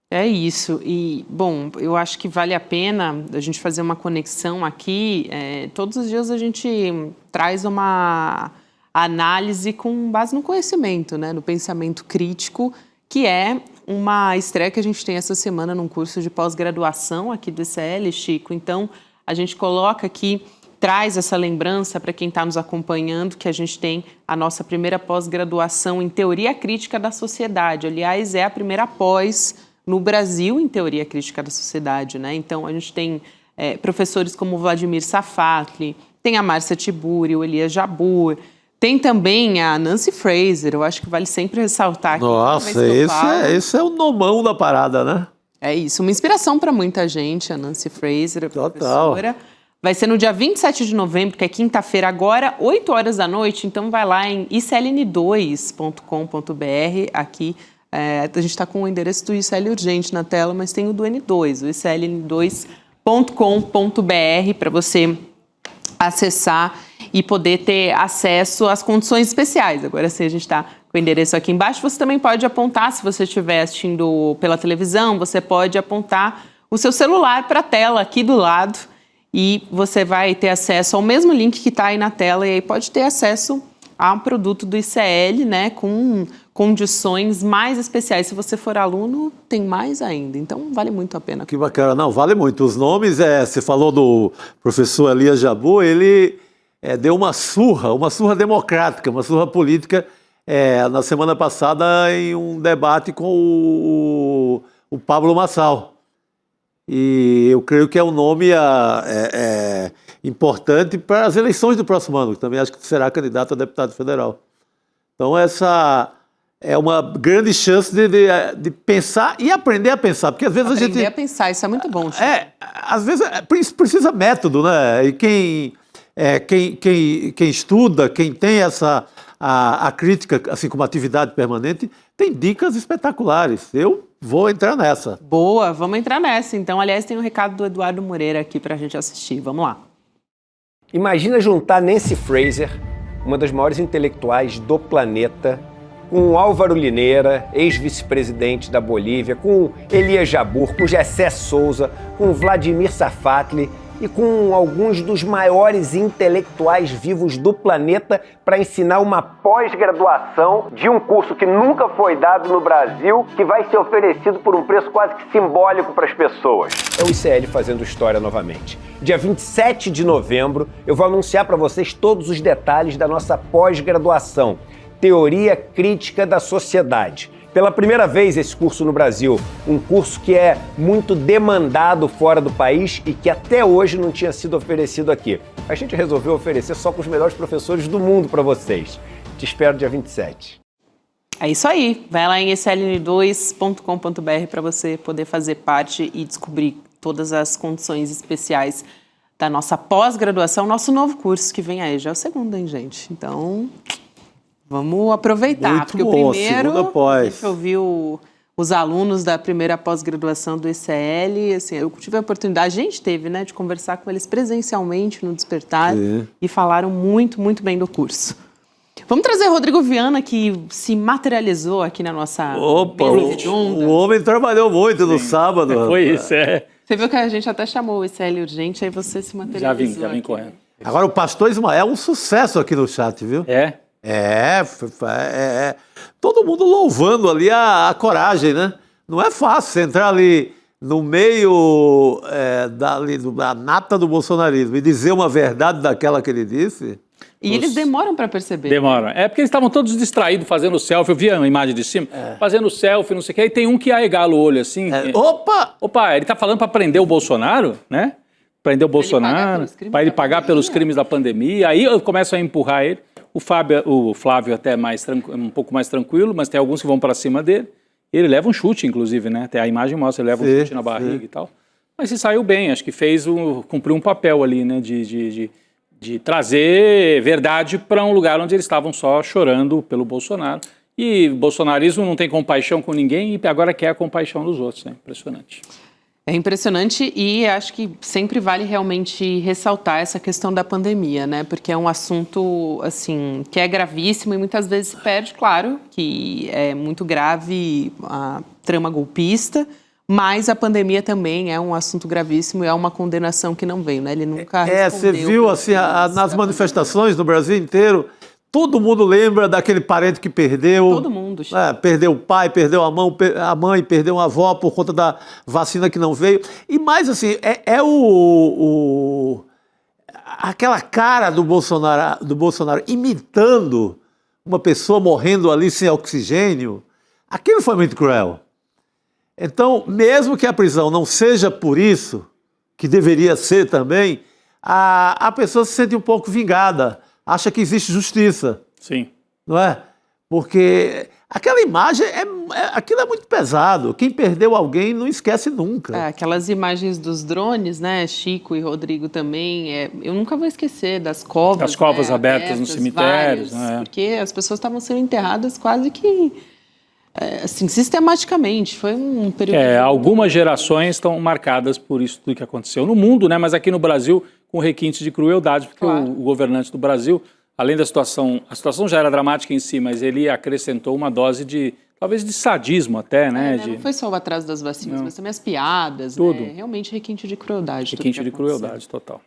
É isso. E, bom, eu acho que vale a pena a gente fazer uma conexão aqui. Todos os dias a gente traz uma análise com base no conhecimento, né, no pensamento crítico, que é uma estreia que a gente tem essa semana num curso de pós-graduação aqui do ICL, Chico. Então, a gente coloca aqui, traz essa lembrança para quem está nos acompanhando, que a gente tem a nossa primeira pós-graduação em Teoria Crítica da Sociedade. Aliás, é a primeira pós no Brasil em Teoria Crítica da Sociedade, né? Então, a gente tem professores como o Vladimir Safatli, tem a Márcia Tiburi, o Elias Jabbour, tem também a Nancy Fraser, eu acho que vale sempre ressaltar aqui. Nossa, esse é o nomão da parada, né? É isso, uma inspiração para muita gente, a Nancy Fraser, a professora. Vai ser no dia 27 de novembro, que é quinta-feira agora, 8 horas da noite, então vai lá em icln2.com.br, aqui a gente está com o endereço do ICL Urgente na tela, mas tem o do N2, o icln2.com.br, para você acessar e poder ter acesso às condições especiais. Agora sim, a gente está com o endereço aqui embaixo. Você também pode apontar, se você estiver assistindo pela televisão, você pode apontar o seu celular para a tela aqui do lado e você vai ter acesso ao mesmo link que está aí na tela e aí pode ter acesso a um produto do ICL, né, com condições mais especiais. Se você for aluno, tem mais ainda. Então, vale muito a pena. Que bacana. Não, vale muito. Os nomes, você falou do professor Elias Jabbour, ele deu uma surra democrática, uma surra política na semana passada em um debate com o Pablo Marçal. E eu creio que é um nome importante para as eleições do próximo ano, que também acho que será candidato a deputado federal. Então, essa é uma grande chance de pensar e aprender a pensar, porque às vezes aprender a pensar, isso é muito bom. Chico. Às vezes precisa método, né? E quem estuda, quem tem a crítica, assim como atividade permanente, tem dicas espetaculares. Eu vou entrar nessa. Boa, vamos entrar nessa. Então, aliás, tem um recado do Eduardo Moreira aqui para a gente assistir. Vamos lá. Imagina juntar Nancy Fraser, uma das maiores intelectuais do planeta, com Álvaro Lineira, ex-vice-presidente da Bolívia, com Elias Jabbour, com Gessé Souza, com Vladimir Safatli e com alguns dos maiores intelectuais vivos do planeta para ensinar uma pós-graduação de um curso que nunca foi dado no Brasil, que vai ser oferecido por um preço quase que simbólico para as pessoas. É o ICL fazendo história novamente. Dia 27 de novembro, eu vou anunciar para vocês todos os detalhes da nossa pós-graduação, Teoria Crítica da Sociedade. Pela primeira vez esse curso no Brasil, um curso que é muito demandado fora do país e que até hoje não tinha sido oferecido aqui. A gente resolveu oferecer só com os melhores professores do mundo para vocês. Te espero dia 27. É isso aí. Vai lá em sln2.com.br para você poder fazer parte e descobrir todas as condições especiais da nossa pós-graduação, nosso novo curso que vem aí. Já é o segundo, hein, gente? Então, vamos aproveitar. Muito porque bom, o primeiro, a gente ouviu os alunos da primeira pós-graduação do ICL, assim, eu tive a oportunidade, a gente teve, né, de conversar com eles presencialmente no Despertar e falaram muito, muito bem do curso. Vamos trazer o Rodrigo Viana, que se materializou aqui na nossa mesa redonda. O homem trabalhou muito no sábado. Foi isso, Você viu que a gente até chamou o ICL urgente, aí você se materializou. Já vim correndo. Agora, o pastor Ismael é um sucesso aqui no chat, viu? Todo mundo louvando ali a coragem, né? Não é fácil você entrar ali no meio da nata do bolsonarismo e dizer uma verdade daquela que ele disse. E eles demoram para perceber. Demoram. É porque eles estavam todos distraídos fazendo selfie. Eu vi a imagem de cima, fazendo selfie, não sei o quê. E tem um que arregala o olho assim. Opa, ele tá falando para prender o Bolsonaro, né? Prender o Bolsonaro, para ele pagar pelos crimes da pandemia. Aí eu começo a empurrar ele. O Flávio até um pouco mais tranquilo, mas tem alguns que vão para cima dele. Ele leva um chute, inclusive, né? Até a imagem mostra, ele leva um chute na barriga e tal. Mas se saiu bem, acho que cumpriu um papel ali, né? De trazer verdade para um lugar onde eles estavam só chorando pelo Bolsonaro. E o bolsonarismo não tem compaixão com ninguém e agora quer a compaixão dos outros, né? Impressionante. É impressionante e acho que sempre vale realmente ressaltar essa questão da pandemia, né? Porque é um assunto, assim, que é gravíssimo e muitas vezes se perde, claro, que é muito grave a trama golpista, mas a pandemia também é um assunto gravíssimo e é uma condenação que não veio, né? Ele nunca respondeu. Você viu, assim, nas manifestações no Brasil inteiro, todo mundo lembra daquele parente que perdeu. Todo mundo. Perdeu o pai, perdeu a mãe, perdeu a avó por conta da vacina que não veio. E mais, assim, aquela cara do Bolsonaro imitando uma pessoa morrendo ali sem oxigênio. Aquilo foi muito cruel. Então, mesmo que a prisão não seja por isso, que deveria ser também, a pessoa se sente um pouco vingada, acha que existe justiça. Sim. Não é? Porque aquela imagem, aquilo é muito pesado. Quem perdeu alguém não esquece nunca. Aquelas imagens dos drones, né, Chico e Rodrigo também, eu nunca vou esquecer das covas. Das covas abertas nos cemitérios. Porque as pessoas estavam sendo enterradas quase que... assim, sistematicamente, foi um período... algumas gerações estão marcadas por isso tudo que aconteceu no mundo, né? Mas aqui no Brasil, com requintes de crueldade, porque o governante do Brasil, além da situação, a situação já era dramática em si, mas ele acrescentou uma dose talvez de sadismo até, né? Não foi só o atraso das vacinas, mas também as piadas, tudo. Né? Realmente requinte de crueldade. Requinte de crueldade, total.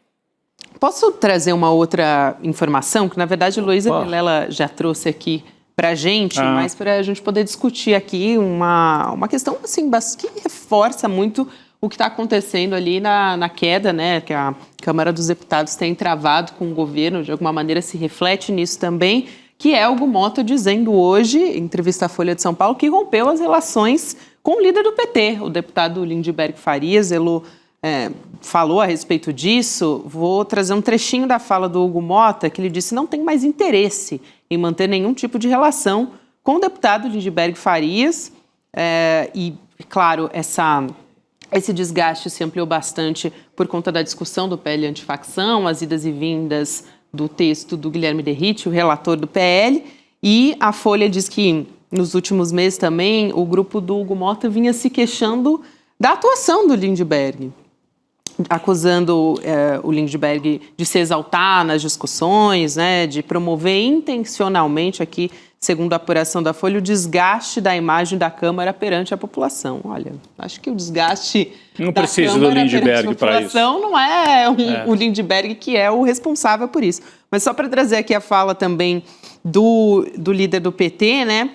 Posso trazer uma outra informação, que na verdade a Heloísa Vilela já trouxe aqui para a gente, mas para a gente poder discutir aqui uma questão assim, que reforça muito o que está acontecendo ali na queda, né, que a Câmara dos Deputados tem travado com o governo, de alguma maneira se reflete nisso também, que é o Hugo Motta dizendo hoje, em entrevista à Folha de São Paulo, que rompeu as relações com o líder do PT, o deputado Lindenberg Farias, Elô, falou a respeito disso, vou trazer um trechinho da fala do Hugo Mota, que ele disse não tem mais interesse em manter nenhum tipo de relação com o deputado Lindbergh Farias. E, claro, esse desgaste se ampliou bastante por conta da discussão do PL antifacção, as idas e vindas do texto do Guilherme Derrite, o relator do PL, e a Folha diz que nos últimos meses também o grupo do Hugo Mota vinha se queixando da atuação do Lindbergh, acusando o Lindbergh de se exaltar nas discussões, né, de promover intencionalmente aqui, segundo a apuração da Folha, o desgaste da imagem da Câmara perante a população. Olha, acho que o desgaste não precisa do Lindbergh para isso. Não é o Lindbergh que é o responsável por isso. Mas só para trazer aqui a fala também do líder do PT, né?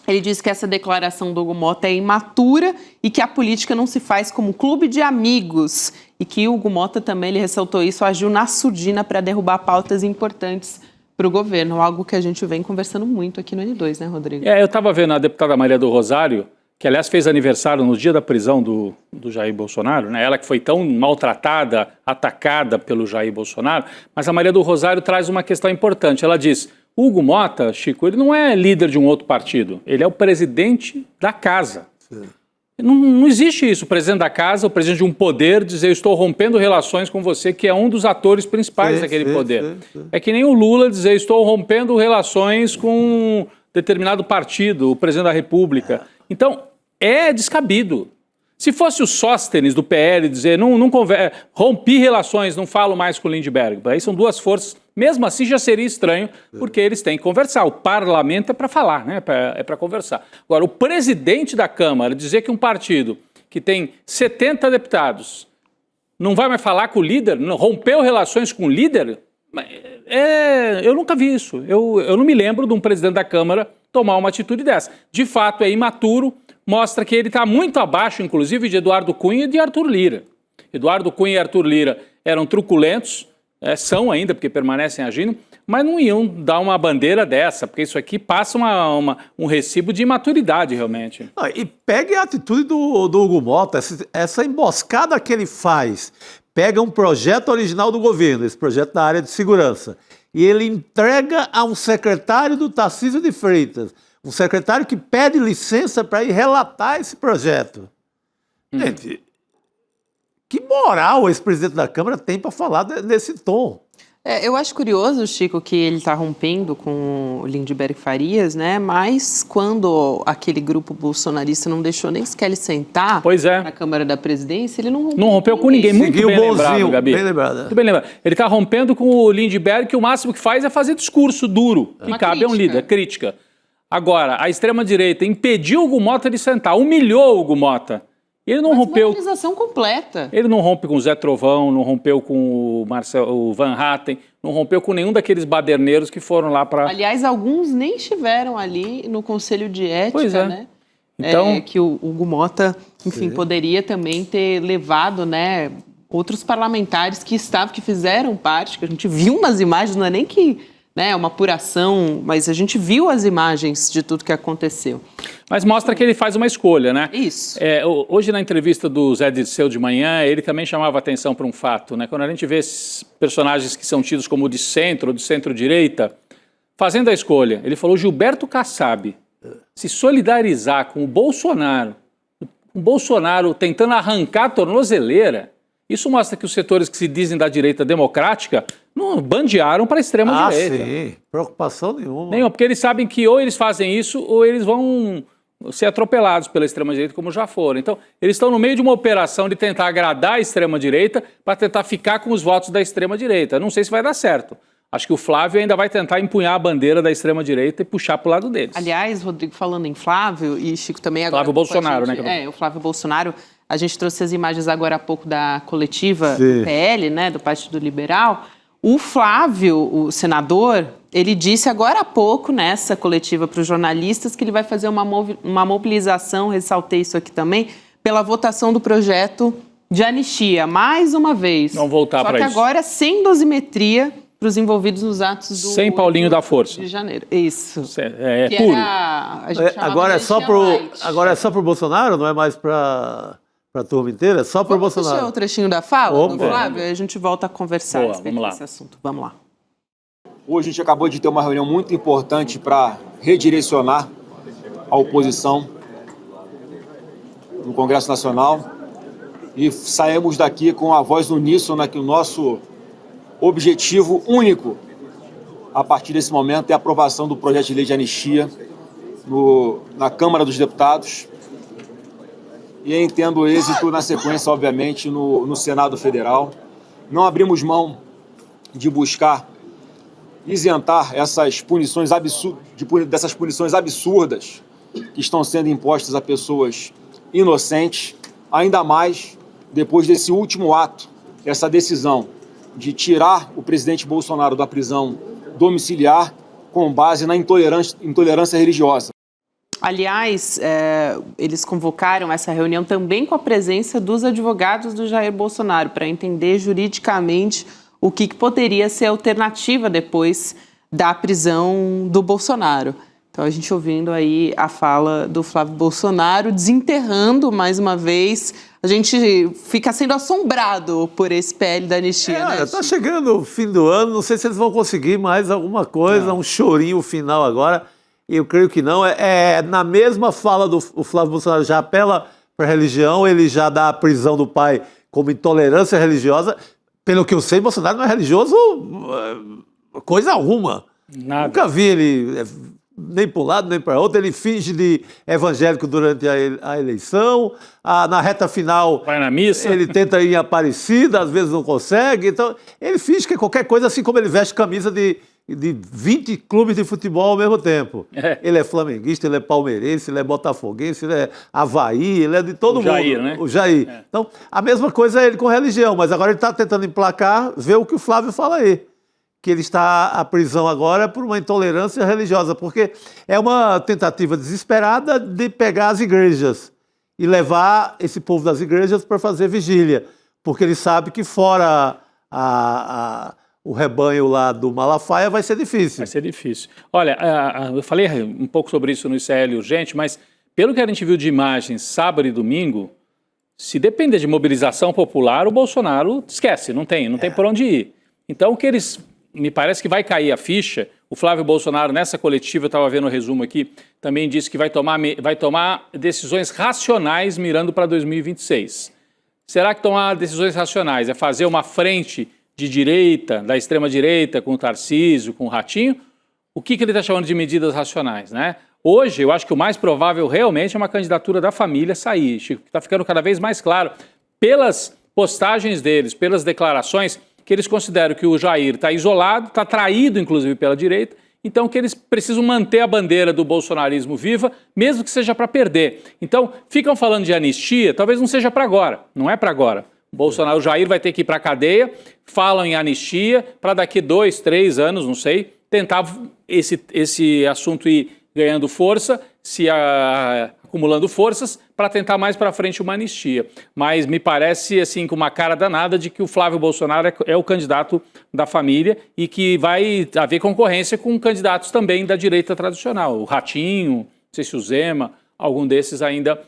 Ele disse que essa declaração do Hugo Mota é imatura e que a política não se faz como clube de amigos. E que o Hugo Mota também, ele ressaltou isso, agiu na surdina para derrubar pautas importantes para o governo. Algo que a gente vem conversando muito aqui no N2, né, Rodrigo? Eu estava vendo a deputada Maria do Rosário, que aliás fez aniversário no dia da prisão do Jair Bolsonaro, né? Ela que foi tão maltratada, atacada pelo Jair Bolsonaro. Mas a Maria do Rosário traz uma questão importante. Ela diz... Hugo Mota, Chico, ele não é líder de um outro partido, ele é o presidente da casa. Não existe isso, o presidente da casa, o presidente de um poder, dizer eu estou rompendo relações com você, que é um dos atores principais daquele poder. É que nem o Lula dizer estou rompendo relações com um determinado partido, o presidente da República. Então, é descabido. Se fosse o Sóstenes do PL dizer rompi relações, não falo mais com o Lindbergh, aí são duas forças. Mesmo assim já seria estranho, porque eles têm que conversar. O parlamento é para falar, né? É para conversar. Agora, o presidente da Câmara dizer que um partido que tem 70 deputados não vai mais falar com o líder, rompeu relações com o líder, eu nunca vi isso. Eu não me lembro de um presidente da Câmara tomar uma atitude dessa. De fato, é imaturo, mostra que ele está muito abaixo, inclusive, de Eduardo Cunha e de Arthur Lira. Eduardo Cunha e Arthur Lira eram truculentos, são ainda, porque permanecem agindo, mas não iam dar uma bandeira dessa, porque isso aqui passa um recibo de imaturidade, realmente. E pegue a atitude do Hugo Mota, essa emboscada que ele faz, pega um projeto original do governo, esse projeto da área de segurança, e ele entrega a um secretário do Tarcísio de Freitas, um secretário que pede licença para ir relatar esse projeto. Gente, que moral esse presidente da Câmara tem para falar nesse tom? Eu acho curioso, Chico, que ele está rompendo com o Lindbergh Farias, né? Mas quando aquele grupo bolsonarista não deixou nem sequer ele sentar na Câmara da Presidência, ele não rompeu com ninguém. Muito bem lembrado, Gabi. Bem lembrado. Muito bem lembrado. Ele está rompendo com o Lindbergh, que o máximo que faz é fazer discurso duro, que cabe a um líder, crítica. Agora, a extrema-direita impediu o Hugo Mota de sentar, humilhou o Hugo Mota. Ele não rompeu. Mobilização completa. Ele não rompe com o Zé Trovão, não rompeu com o Van Hatten, não rompeu com nenhum daqueles baderneiros que foram lá para. Aliás, alguns nem estiveram ali no Conselho de Ética, né? Então, que o Hugo Mota, enfim, poderia também ter levado, né, outros parlamentares que fizeram parte, que a gente viu nas imagens, não é nem que, né, uma apuração, mas a gente viu as imagens de tudo que aconteceu. Mas mostra que ele faz uma escolha, né? Isso. Hoje, na entrevista do Zé Dirceu de manhã, ele também chamava atenção para um fato, né? Quando a gente vê esses personagens que são tidos como de centro ou de centro-direita, fazendo a escolha, ele falou: Gilberto Kassab se solidarizar com o Bolsonaro tentando arrancar a tornozeleira, isso mostra que os setores que se dizem da direita democrática não bandearam para a extrema-direita. Sim, preocupação nenhuma. Nenhuma, porque eles sabem que ou eles fazem isso ou eles vão ser atropelados pela extrema-direita, como já foram. Então, eles estão no meio de uma operação de tentar agradar a extrema-direita para tentar ficar com os votos da extrema-direita. Não sei se vai dar certo. Acho que o Flávio ainda vai tentar empunhar a bandeira da extrema-direita e puxar para o lado deles. Aliás, Rodrigo, falando em Flávio, e Chico também agora... Flávio Bolsonaro, né? O Flávio Bolsonaro. A gente trouxe as imagens agora há pouco da coletiva do PL, né, do Partido Liberal. O Flávio, o senador, ele disse agora há pouco nessa coletiva para os jornalistas que ele vai fazer uma mobilização, ressaltei isso aqui também, pela votação do projeto de anistia, mais uma vez. Não voltar para isso. Só que agora sem dosimetria para os envolvidos nos atos do... Sem Paulinho da Força. De janeiro. Isso. Puro. Agora é só para o Bolsonaro, não é mais para para a turma inteira, só para o Bolsonaro. Vamos assistir o trechinho da fala Opa. do Flávio e a gente volta a conversar a respeito desse assunto. Vamos lá. Hoje a gente acabou de ter uma reunião muito importante para redirecionar a oposição no Congresso Nacional e saímos daqui com a voz uníssona que o nosso objetivo único a partir desse momento é a aprovação do projeto de lei de anistia na Câmara dos Deputados e entendo êxito na sequência, obviamente, no Senado Federal. Não abrimos mão de buscar isentar dessas punições absurdas que estão sendo impostas a pessoas inocentes, ainda mais depois desse último ato, essa decisão de tirar o presidente Bolsonaro da prisão domiciliar com base na intolerância religiosa. Aliás, eles convocaram essa reunião também com a presença dos advogados do Jair Bolsonaro para entender juridicamente o que poderia ser a alternativa depois da prisão do Bolsonaro. Então, a gente ouvindo aí a fala do Flávio Bolsonaro, desenterrando mais uma vez. A gente fica sendo assombrado por esse PL da anistia, né? Está chegando o fim do ano, não sei se eles vão conseguir mais alguma coisa, um chorinho final agora. Eu creio que não. Na mesma fala do Flávio Bolsonaro, já apela para a religião, ele já dá a prisão do pai como intolerância religiosa. Pelo que eu sei, Bolsonaro não é religioso coisa alguma. Nada. Nunca vi ele nem para um lado nem para outro. Ele finge de evangélico durante a eleição. Na reta final, vai na missa. Ele tenta ir em Aparecida, às vezes não consegue. Então, ele finge que é qualquer coisa, assim como ele veste camisa de 20 clubes de futebol ao mesmo tempo. Ele é flamenguista, ele é palmeirense, ele é botafoguense, ele é Avaí, ele é de todo mundo. Jair, né? O Jair. Então, a mesma coisa é ele com religião, mas agora ele está tentando emplacar, ver o que o Flávio fala aí. Que ele está à prisão agora por uma intolerância religiosa, porque é uma tentativa desesperada de pegar as igrejas e levar esse povo das igrejas para fazer vigília, porque ele sabe que fora o rebanho lá do Malafaia vai ser difícil. Vai ser difícil. Olha, eu falei um pouco sobre isso no ICL Urgente, mas pelo que a gente viu de imagens sábado e domingo, se depender de mobilização popular, o Bolsonaro esquece, não tem por onde ir. Então, o que eles... Me parece que vai cair a ficha. O Flávio Bolsonaro, nessa coletiva, eu estava vendo o resumo aqui, também disse que vai tomar decisões racionais mirando para 2026. Será que tomar decisões racionais é fazer uma frente de direita, da extrema-direita, com o Tarcísio, com o Ratinho? O que ele está chamando de medidas racionais, né? Hoje, eu acho que o mais provável realmente é uma candidatura da família sair, Chico, que está ficando cada vez mais claro pelas postagens deles, pelas declarações, que eles consideram que o Jair está isolado, está traído, inclusive, pela direita, então que eles precisam manter a bandeira do bolsonarismo viva, mesmo que seja para perder. Então, ficam falando de anistia, talvez não seja para agora, não é para agora. O Jair vai ter que ir para a cadeia, falam em anistia, para daqui 2, 3 anos, não sei, tentar esse assunto ir ganhando força, acumulando forças, para tentar mais para frente uma anistia. Mas me parece, assim, com uma cara danada de que o Flávio Bolsonaro é o candidato da família e que vai haver concorrência com candidatos também da direita tradicional. O Ratinho, não sei se o Zema, algum desses ainda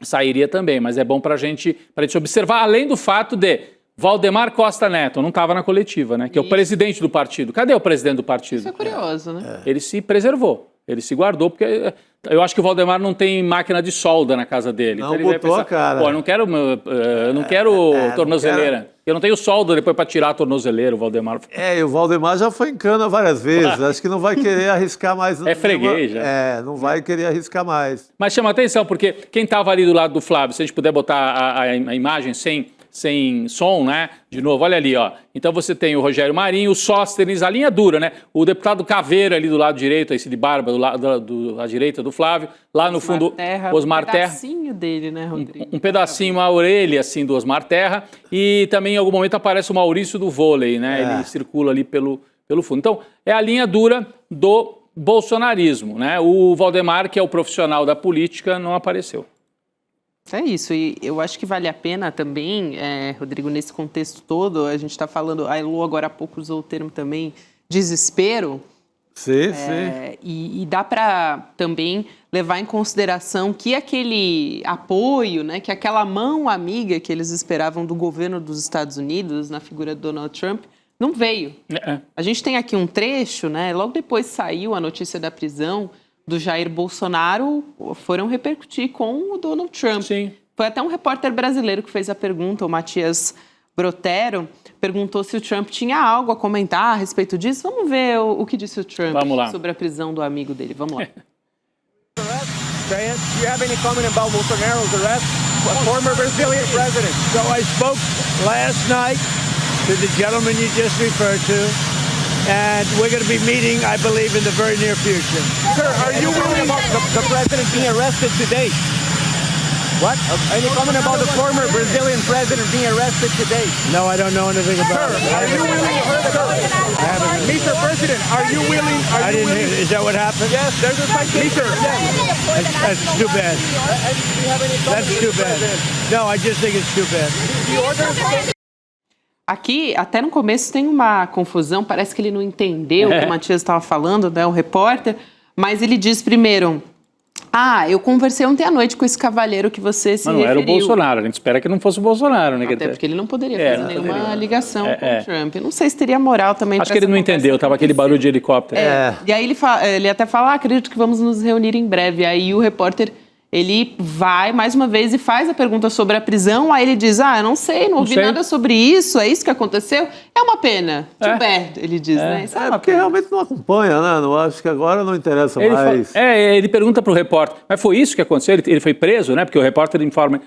sairia também. Mas é bom para a gente observar, além do fato de Valdemar Costa Neto, não estava na coletiva, né? Que é o presidente do partido. Cadê o presidente do partido? Isso é curioso, né? Ele se preservou. Ele se guardou, porque eu acho que o Valdemar não tem máquina de solda na casa dele. Não, então ele botou a cara. Pô, eu não quero tornozeleira. Eu não tenho solda depois para tirar a tornozeleira, o Valdemar. E o Valdemar já foi em cana várias vezes. Acho que não vai querer arriscar mais. É freguês, já. Não vai querer arriscar mais. Mas chama atenção, porque quem estava ali do lado do Flávio, se a gente puder botar a imagem sem som, né? De novo, olha ali, ó. Então você tem o Rogério Marinho, o Sóstenes, a linha dura, né? O deputado Caveira ali do lado direito, esse de barba, à direita do Flávio. Lá no fundo, Osmar Terra. Um pedacinho dele, né, Rodrigo? Um pedacinho, uma orelha, assim, do Osmar Terra. E também, em algum momento, aparece o Maurício do vôlei, né? Ele circula ali pelo fundo. Então, é a linha dura do bolsonarismo, né? O Valdemar, que é o profissional da política, não apareceu. É isso, e eu acho que vale a pena também, Rodrigo, nesse contexto todo, a gente está falando, a Elô agora há pouco usou o termo também, desespero. Sim. E dá para também levar em consideração que aquele apoio, né, que aquela mão amiga que eles esperavam do governo dos Estados Unidos, na figura do Donald Trump, não veio. A gente tem aqui um trecho, né, logo depois saiu a notícia da prisão do Jair Bolsonaro, foram repercutir com o Donald Trump. Sim. Foi até um repórter brasileiro que fez a pergunta, o Matias Brotero, perguntou se o Trump tinha algo a comentar a respeito disso. Vamos ver o que disse o Trump sobre a prisão do amigo dele. Vamos lá. Do you have any comment about Bolsonaro's arrest? A former Brazilian president. So I spoke last night to the gentleman you just referred to, and we're going to be meeting, I believe, in the very near future. Sir, are you willing about the president being arrested today? What? Any comment about the former Brazilian president being arrested today? No, I don't know anything about it. Are you willing? Mr. President, are you willing? I didn't hear. Is that what happened? Yes, there's a citation. That's too bad. That's too bad. No, I just think it's too bad. Aqui, até no começo tem uma confusão, parece que ele não entendeu o que o Matias estava falando, né, o repórter, mas ele diz primeiro... eu conversei ontem à noite com esse cavalheiro que você se referiu. Não era o Bolsonaro, a gente espera que não fosse o Bolsonaro, né? Até porque ele não poderia fazer nenhuma ligação com o Trump. Eu não sei se teria moral também. Acho que ele não entendeu, estava aquele barulho de helicóptero. E aí ele até fala, acredito que vamos nos reunir em breve. Aí o repórter, ele vai mais uma vez e faz a pergunta sobre a prisão, aí ele diz, eu não sei, não ouvi nada sobre isso, é isso que aconteceu? É uma pena, too bad, ele diz, né? Isso porque realmente não acompanha, né? Não, acho que agora não interessa mais. Ele pergunta para o repórter, mas foi isso que aconteceu? Ele foi preso, né? Porque o repórter informa,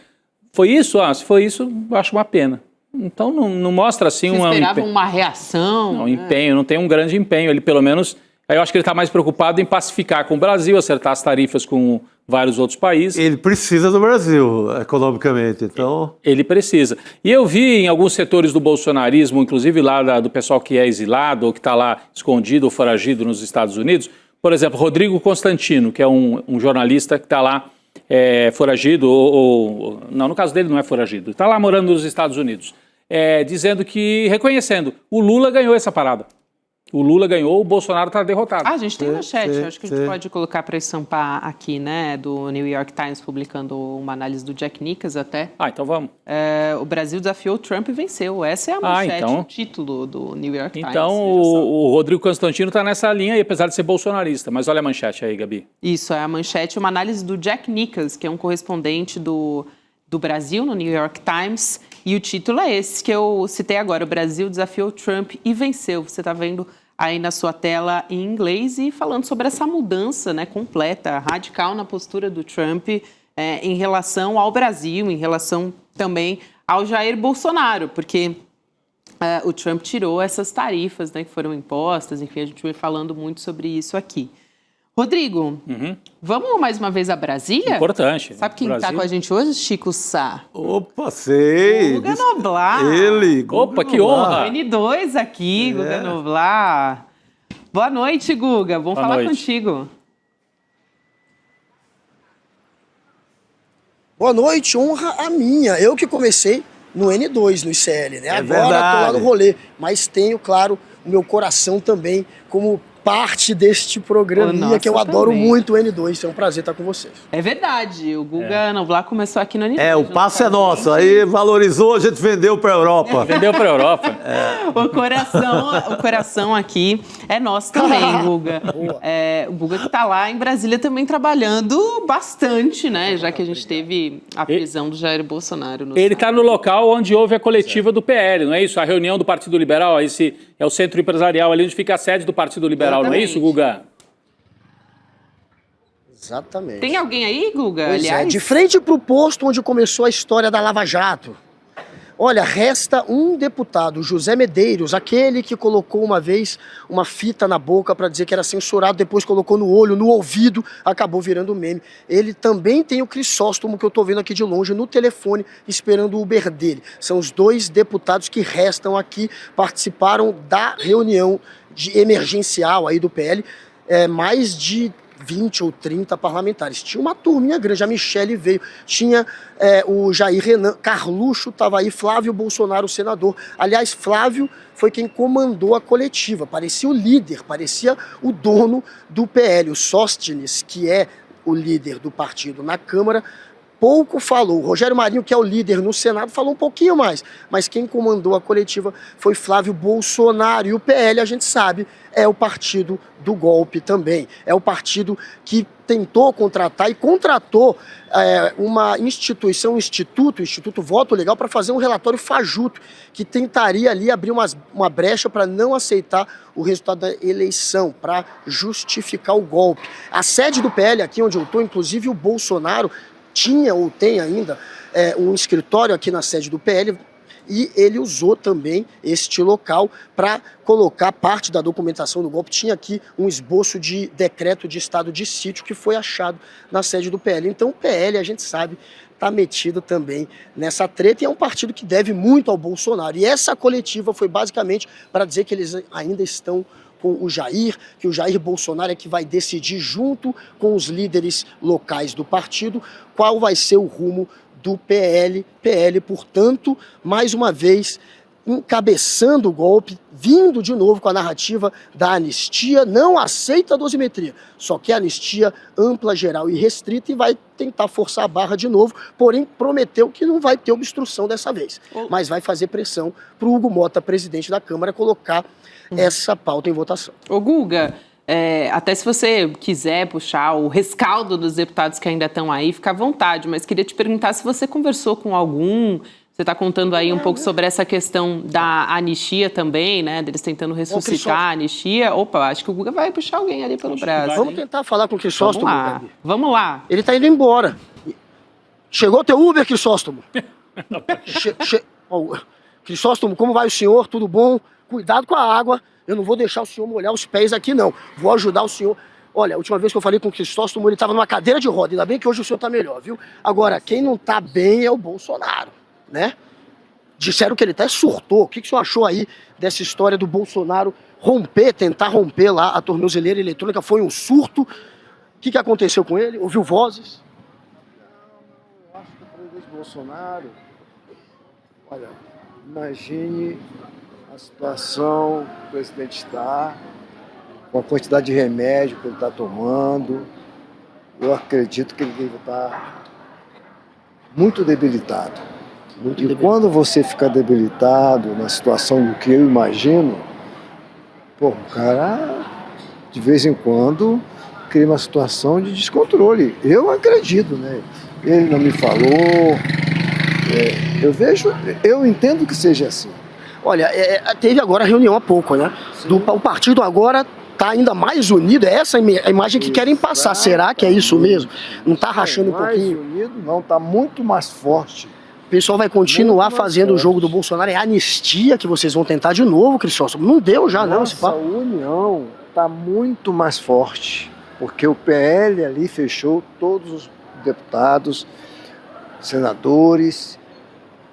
foi isso? Se foi isso, eu acho uma pena. Então não mostra assim Você esperava uma reação? Não, empenho, não tem um grande empenho, ele pelo menos... Eu acho que ele está mais preocupado em pacificar com o Brasil, acertar as tarifas com vários outros países. Ele precisa do Brasil, economicamente, então... Ele precisa. E eu vi em alguns setores do bolsonarismo, inclusive lá do pessoal que é exilado ou que está lá escondido ou foragido nos Estados Unidos, por exemplo, Rodrigo Constantino, que é um jornalista que está lá foragido, não, no caso dele não é foragido, está lá morando nos Estados Unidos, dizendo que, reconhecendo, o Lula ganhou essa parada. O Lula ganhou, o Bolsonaro está derrotado. A gente tem manchete, acho que a gente pode colocar para estampar aqui, né, do New York Times, publicando uma análise do Jack Nicholson até. Então vamos. O Brasil desafiou o Trump e venceu. Essa é a manchete, o título do New York Times. Então o Rodrigo Constantino está nessa linha, aí, apesar de ser bolsonarista. Mas olha a manchete aí, Gabi. Isso, é a manchete, uma análise do Jack Nicholson, que é um correspondente do Brasil no New York Times. E o título é esse que eu citei agora. O Brasil desafiou Trump e venceu. Você está vendo aí na sua tela em inglês e falando sobre essa mudança, né, completa, radical na postura do Trump em relação ao Brasil, em relação também ao Jair Bolsonaro, porque o Trump tirou essas tarifas, né, que foram impostas. Enfim, a gente vai falando muito sobre isso aqui. Rodrigo, vamos mais uma vez a Brasília? Importante. Sabe quem está com a gente hoje? Chico Sá. Opa, sei. Guga Noblar. Opa, que honra. N2 aqui, Guga Noblar. Boa noite, Guga. Vamos falar contigo. Boa noite, honra a minha. Eu que comecei no N2, no ICL, né? Agora verdade. tô lá no rolê, mas tenho, claro, o meu coração também como parte deste programinha que eu adoro muito o N2. É um prazer estar com vocês. É verdade, o Guga Noblar começou aqui no N2. O passo é nosso, aí valorizou, a gente vendeu para a Europa. Vendeu para a Europa. O coração aqui é nosso também, Guga. O Guga que está lá em Brasília também trabalhando bastante, né? Já que a gente teve a prisão do Jair Bolsonaro. Ele está no local onde houve a coletiva do PL, não é isso? A reunião do Partido Liberal, esse é o centro empresarial ali onde fica a sede do Partido Liberal. Não é isso, Guga? Exatamente. Tem alguém aí, Guga? Pois aliás? De frente para o posto onde começou a história da Lava Jato. Olha, resta um deputado, José Medeiros, aquele que colocou uma vez uma fita na boca para dizer que era censurado, depois colocou no olho, no ouvido, acabou virando meme. Ele também tem o Crisóstomo, que eu estou vendo aqui de longe, no telefone, esperando o Uber dele. São os dois deputados que restam aqui, participaram da reunião emergencial aí do PL, mais de 20 ou 30 parlamentares. Tinha uma turminha grande, a Michele veio, tinha o Jair Renan, Carluxo estava aí, Flávio Bolsonaro, o senador. Aliás, Flávio foi quem comandou a coletiva, parecia o líder, parecia o dono do PL, o Sóstenes, que é o líder do partido na Câmara, pouco falou. O Rogério Marinho, que é o líder no Senado, falou um pouquinho mais. Mas quem comandou a coletiva foi Flávio Bolsonaro. E o PL, a gente sabe, é o partido do golpe também. É o partido que tentou contratar e contratou uma instituição, o Instituto Voto Legal, para fazer um relatório fajuto, que tentaria ali abrir uma brecha para não aceitar o resultado da eleição, para justificar o golpe. A sede do PL, aqui onde eu estou, inclusive o Bolsonaro, tinha ou tem ainda um escritório aqui na sede do PL, e ele usou também este local para colocar parte da documentação do golpe. Tinha aqui um esboço de decreto de estado de sítio que foi achado na sede do PL. Então o PL, a gente sabe, está metido também nessa treta, e é um partido que deve muito ao Bolsonaro. E essa coletiva foi basicamente para dizer que eles ainda estão com o Jair, que o Jair Bolsonaro é que vai decidir junto com os líderes locais do partido qual vai ser o rumo do PL. PL, portanto, mais uma vez, encabeçando o golpe, vindo de novo com a narrativa da anistia, não aceita a dosimetria, só quer anistia ampla, geral e restrita, e vai tentar forçar a barra de novo, porém prometeu que não vai ter obstrução dessa vez, mas vai fazer pressão para o Hugo Mota, presidente da Câmara, colocar essa pauta em votação. Ô Guga, até se você quiser puxar o rescaldo dos deputados que ainda estão aí, fica à vontade, mas queria te perguntar se você conversou com algum. Você está contando aí um pouco sobre essa questão da anistia também, né? Deles tentando ressuscitar a anistia. Opa, acho que o Guga vai puxar alguém ali pelo braço. Vamos tentar falar com o Crisóstomo. Vamos lá. Ele está indo embora. Chegou teu Uber, Crisóstomo? Crisóstomo, como vai o senhor? Tudo bom? Cuidado com a água. Eu não vou deixar o senhor molhar os pés aqui, não. Vou ajudar o senhor. Olha, a última vez que eu falei com o Crisóstomo, ele estava numa cadeira de roda. Ainda bem que hoje o senhor está melhor, viu? Agora, quem não está bem é o Bolsonaro, né? Disseram que ele até surtou. O que o senhor achou aí dessa história do Bolsonaro tentar romper lá a tornozeleira eletrônica? Foi um surto? O que aconteceu com ele? Ouviu vozes? Eu acho que o presidente Bolsonaro... Olha, imagine a situação que o presidente está, com a quantidade de remédio que ele está tomando. Eu acredito que ele deve estar muito debilitado. Quando você fica debilitado na situação do que eu imagino, o cara, de vez em quando, cria uma situação de descontrole. Eu acredito, né? Ele não me falou. Eu entendo que seja assim. Olha, teve agora a reunião há pouco, né? O partido agora está ainda mais unido. É essa a imagem que querem passar. Será que é isso mesmo? Não está rachando um pouquinho? Mais unido, não, está muito mais forte. O pessoal vai continuar fazendo o jogo do Bolsonaro. É a anistia que vocês vão tentar de novo, Crisóstomo. Não deu já, não, esse papo. A união está muito mais forte, porque o PL ali fechou todos os deputados, senadores,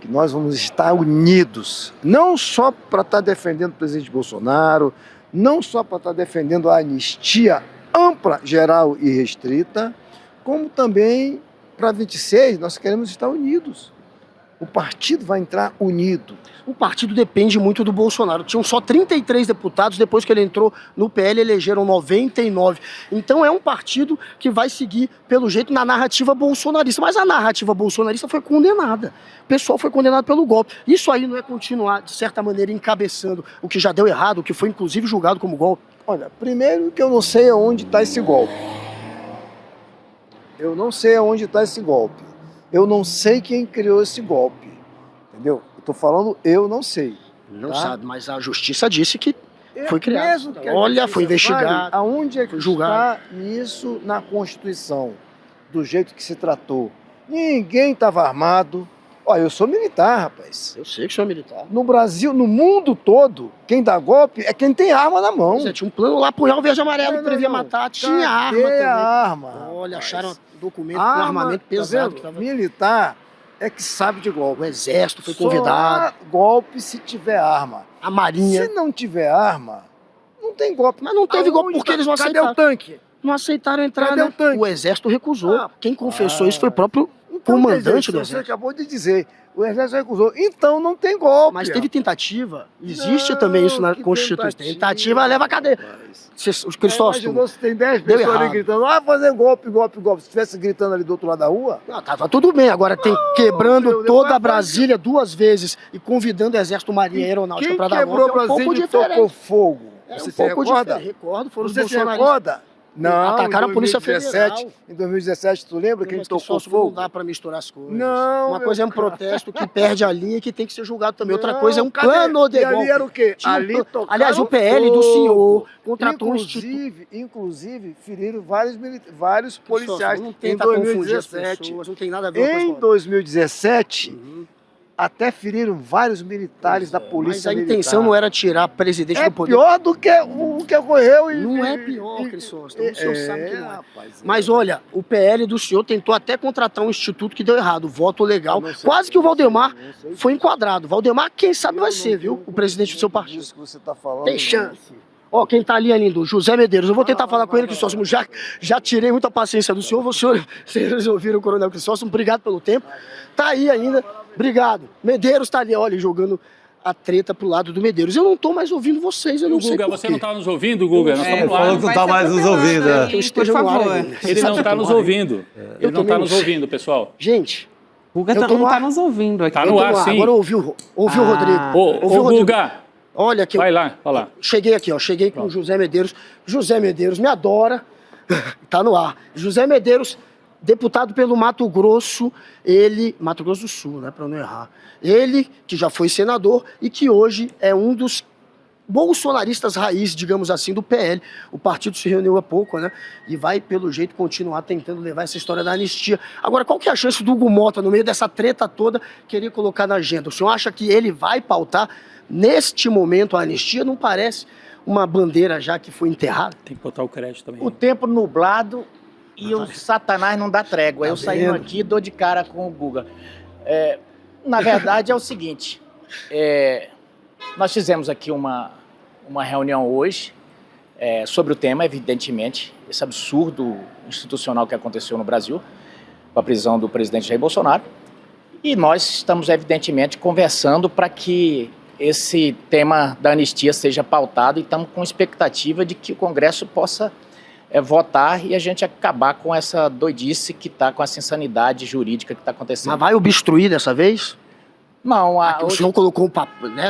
que nós vamos estar unidos, não só para estar defendendo o presidente Bolsonaro, não só para estar defendendo a anistia ampla, geral e restrita, como também para 26 nós queremos estar unidos. O partido vai entrar unido. O partido depende muito do Bolsonaro. Tinham só 33 deputados, depois que ele entrou no PL, elegeram 99. Então é um partido que vai seguir, pelo jeito, na narrativa bolsonarista. Mas a narrativa bolsonarista foi condenada. O pessoal foi condenado pelo golpe. Isso aí não é continuar, de certa maneira, encabeçando o que já deu errado, o que foi, inclusive, julgado como golpe? Olha, primeiro que eu não sei aonde está esse golpe. Eu não sei aonde está esse golpe. Eu não sei quem criou esse golpe, entendeu? Eu estou falando, eu não sei. Não sabe, mas a justiça disse que foi criado. Olha, foi investigado. Aonde é que está isso na Constituição, do jeito que se tratou? Ninguém estava armado. Olha, eu sou militar, rapaz. Eu sei que sou militar. No Brasil, no mundo todo, quem dá golpe é quem tem arma na mão. Tinha um plano lá, punhal verde e amarelo, que previa matar. Tinha arma também. Arma. Olha, acharam documento com armamento pesado. Tá militar é que sabe de golpe. O exército foi convidado. Só golpe se tiver arma. A marinha. Se não tiver arma, não tem golpe. Mas não teve golpe porque eles não aceitaram. Cadê o tanque? Não aceitaram entrar, né? O exército recusou. Quem confessou isso foi o próprio comandante do Você Exército. acabou de dizer, o Exército recusou. Então não tem golpe. Mas teve tentativa. Existe também isso na Constituição. Tentativa leva a cadeia. Cristóstomo. Imaginou se tem 10 pessoas ali gritando, fazer golpe, golpe, golpe. Se estivesse gritando ali do outro lado da rua... Não, tava tudo bem. Agora tem quebrando toda a Brasília 2 vezes e convidando o Exército, Marinha e Aeronáutica para dar golpe. Quem quebrou Brasília e tocou fogo? Você se recorda? Recordo, foram os bolsonaristas. Você se recorda? Não, atacaram a Polícia Federal. Em 2017, tu lembra que a gente tocou fogo? Não dá para misturar as coisas. Não. Uma coisa é um protesto que perde a linha e que tem que ser julgado também. Outra coisa é um plano de golpe. Ali era o quê? Ali aliás, o PL do senhor contratou um instituto. Inclusive, feriram vários policiais não em tenta confundir as 2017. pessoas, não tem nada a ver com a Em 2017, até feriram vários militares da polícia militar. Mas a intenção não era tirar presidente do poder. É pior do que o que ocorreu. Não é pior, Cristóstomo. O senhor sabe que não é. Mas olha, o PL do senhor tentou até contratar um instituto que deu errado, voto legal. Quase que o Valdemar foi enquadrado. Valdemar, quem sabe vai ser, viu? O presidente do seu partido. Isso que você está falando. Tem chance. Ó, quem tá ali é lindo, José Medeiros. Eu vou tentar falar com ele, Cristóstomo. Já tirei muita paciência do senhor. Vocês ouviram o Coronel Cristóstomo. Obrigado pelo tempo. Tá aí ainda. Obrigado. Medeiros tá ali, olha, jogando a treta pro lado do Medeiros. Eu não tô mais ouvindo vocês, eu não sei Guga, por você quê. não tá nos ouvindo, Guga? Nós estamos falando que não tá mais nos ouvindo. Por favor. Ele não tá nos ouvindo. Ele não tá nos ouvindo, pessoal. Gente, Guga não tá nos ouvindo aqui. Tá no ar, sim. agora ouviu o Rodrigo. Ô, Guga, olha aqui. vai lá. Cheguei aqui, ó. Cheguei com o José Medeiros. José Medeiros me adora. Tá no ar. José Medeiros, deputado pelo Mato Grosso, Mato Grosso do Sul, né, para não errar. Ele, que já foi senador e que hoje é um dos bolsonaristas raiz, digamos assim, do PL. O partido se reuniu há pouco, né, e vai, pelo jeito, continuar tentando levar essa história da anistia. Agora, qual que é a chance do Hugo Mota, no meio dessa treta toda, querer colocar na agenda? O senhor acha que ele vai pautar, neste momento, a anistia? Não parece uma bandeira já que foi enterrada? Tem que botar o crédito também. O tempo nublado e o Satanás não dá trégua. Eu saindo aqui dou de cara com o Guga. Na verdade é o seguinte, nós fizemos aqui uma reunião hoje sobre o tema, evidentemente, esse absurdo institucional que aconteceu no Brasil, com a prisão do presidente Jair Bolsonaro, e nós estamos evidentemente conversando para que esse tema da anistia seja pautado e estamos com expectativa de que o Congresso possa votar e a gente acabar com essa doidice que está, com essa insanidade jurídica que está acontecendo. Mas vai obstruir dessa vez? Não. O senhor colocou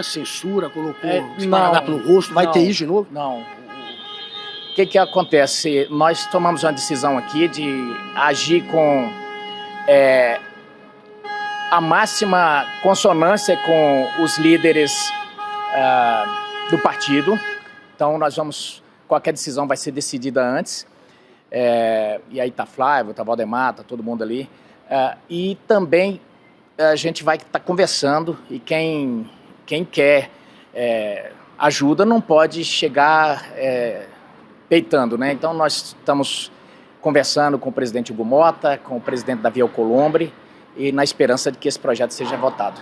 censura, colocou esparadrapo no rosto, vai ter isso de novo? Não. O que acontece? Nós tomamos uma decisão aqui de agir com a máxima consonância com os líderes do partido. Então nós vamos... Qualquer decisão vai ser decidida antes. E aí tá Flávio, tá Valdemar, tá todo mundo ali. E também a gente vai estar conversando e quem quer ajuda não pode chegar peitando, né? Então nós estamos conversando com o presidente Hugo Mota, com o presidente Davi Alcolumbre e na esperança de que esse projeto seja votado.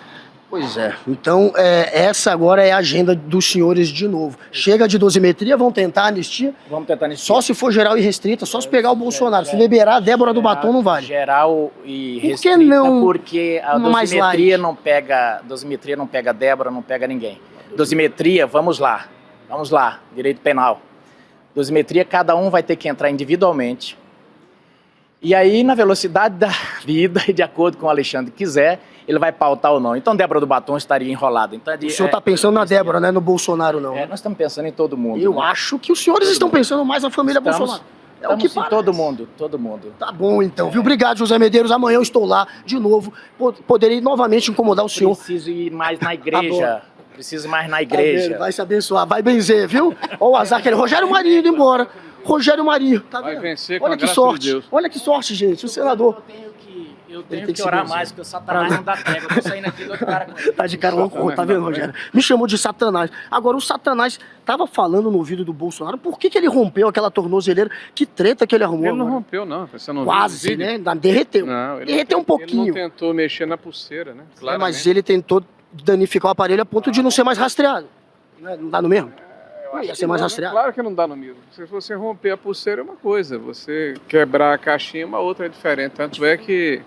Pois é. Então, essa agora é a agenda dos senhores de novo. Chega de dosimetria, vão tentar anistia? Vamos tentar anistia. Só se for geral e restrita, só se pegar o Bolsonaro. Se liberar a Débora do Batom, não vale. Geral e restrita, por que não porque a dosimetria não pega Débora, não pega ninguém. Dosimetria, vamos lá, direito penal. Dosimetria, cada um vai ter que entrar individualmente. E aí, na velocidade da vida, e de acordo com o Alexandre quiser, ele vai pautar ou não. Então, Débora do Batom estaria enrolada. Então, o senhor está pensando na Débora, não é no Bolsonaro, não? Nós estamos pensando em todo mundo. Eu acho que os senhores estão pensando mais na família Bolsonaro. É o que parece. Todo mundo. Tá bom, então. Viu? Obrigado, José Medeiros. Amanhã eu estou lá de novo. Poderei novamente incomodar o senhor. Preciso ir mais na igreja. Preciso mais na igreja. Vai se abençoar, vai benzer, viu? Olha o azar que ele... Rogério Marinho indo embora. Rogério Marinho. Tá vai vendo? vencer com Olha a que graça sorte. de Deus. Olha que sorte, gente. O senador... Eu tenho que orar mais, porque o Satanás não dá trégua. Eu tô saindo aqui do cara com ele. Tá de cara louco, tá vendo, Rogério? Me chamou de Satanás. Agora, o Satanás tava falando no ouvido do Bolsonaro, por que ele rompeu aquela tornozeleira? Que treta que ele arrumou? Ele não rompeu, não. Você não quase, né? Derreteu. Não, derreteu um pouquinho. Ele não tentou mexer na pulseira, né? Mas ele tentou danificar o aparelho a ponto de não ser mais rastreado. Não dá no mesmo? Não ia ser mais rastreado. Claro que não dá no mesmo. Se você romper a pulseira é uma coisa, você quebrar a caixinha é uma outra, é diferente. Tanto é que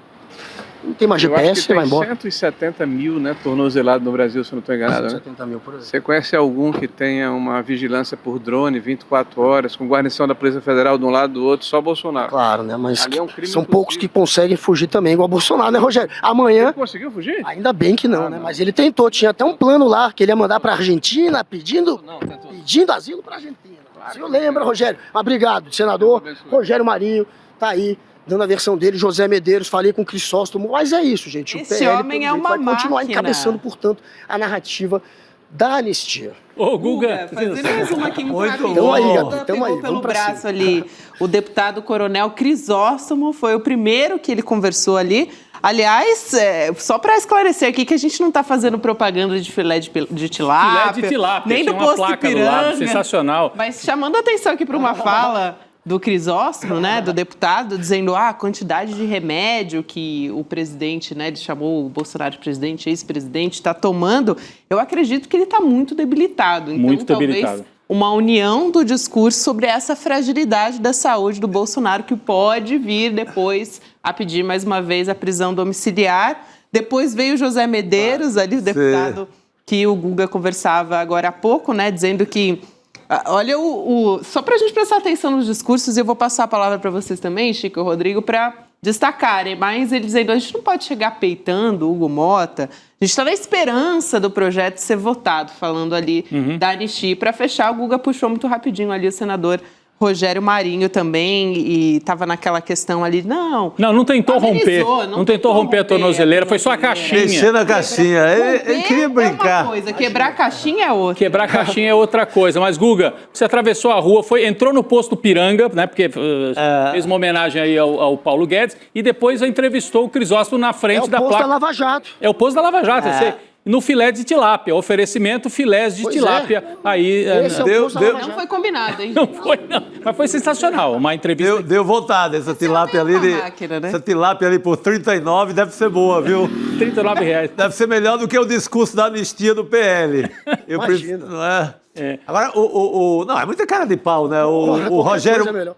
Não tem mais GPS, você vai embora. 170 mil, né, tornozelados no Brasil, se eu não estou enganado. 170 mil, por exemplo. Você conhece algum que tenha uma vigilância por drone 24 horas, com guarnição da Polícia Federal de um lado e do outro, só Bolsonaro? Claro, né? Mas Ali é um crime, são poucos que conseguem fugir também, igual o Bolsonaro, né, Rogério? Amanhã... Ele conseguiu fugir? Ainda bem que não, né? Mas ele tentou, tinha até um plano lá, que ele ia mandar pra Argentina, pedindo asilo pra Argentina. Claro, eu lembro, Rogério. Mas obrigado, senador Rogério Marinho, tá aí, dando a versão dele, José Medeiros, falei com o Crisóstomo, mas é isso, gente. Esse homem é uma vai continuar máquina. encabeçando, portanto, a narrativa da anistia. Ô, Guga, fazer mais uma aqui muito rápido. Tamo aí, Gabi, tamo Pegou aí, pelo vamos pra braço cima. ali o deputado Coronel Crisóstomo, foi o primeiro que ele conversou ali. Aliás, só para esclarecer aqui que a gente não está fazendo propaganda de filé de tilápia. Filé de tilápia, nem do tinha uma posto placa do Ipiranga. lado, sensacional. Mas chamando a atenção aqui para uma fala do Crisóstomo, né, do deputado, dizendo a quantidade de remédio que o presidente, né, ele chamou o Bolsonaro de presidente, ex-presidente, está tomando, eu acredito que ele está muito debilitado. Então, Muito talvez debilitado. uma união do discurso sobre essa fragilidade da saúde do Bolsonaro, que pode vir depois a pedir mais uma vez a prisão domiciliar. Depois veio o José Medeiros, ali o deputado que o Guga conversava agora há pouco, né, dizendo que olha, só para a gente prestar atenção nos discursos, e eu vou passar a palavra para vocês também, Chico e Rodrigo, para destacarem, mas ele dizendo, a gente não pode chegar peitando o Hugo Mota, a gente está na esperança do projeto ser votado, falando ali da anistia. Para fechar, o Guga puxou muito rapidinho ali o senador Rogério Marinho também, e estava naquela questão ali, não tentou romper, não tentou romper a tornozeleira, foi só a caixinha. Mexer na caixinha, ele queria brincar. É uma coisa, quebrar a caixinha é outra. Quebrar a caixinha é outra coisa, mas Guga, você atravessou a rua, entrou no posto Piranga, né, porque fez uma homenagem aí ao Paulo Guedes, e depois entrevistou o Crisóstomo na frente da placa. É o posto da Lava Jato. É o posto da Lava Jato, no filé de tilápia, oferecimento filés de tilápia. Aí, não foi combinado, hein? Não foi, não. Mas foi sensacional, uma entrevista. Deu vontade, essa tilápia ali. Máquina, né? Essa tilápia ali por 39 deve ser boa, viu? R$39. Deve ser melhor do que o discurso da anistia do PL. Imagina. Não é? Agora, não, é muita cara de pau, né? O Rogério...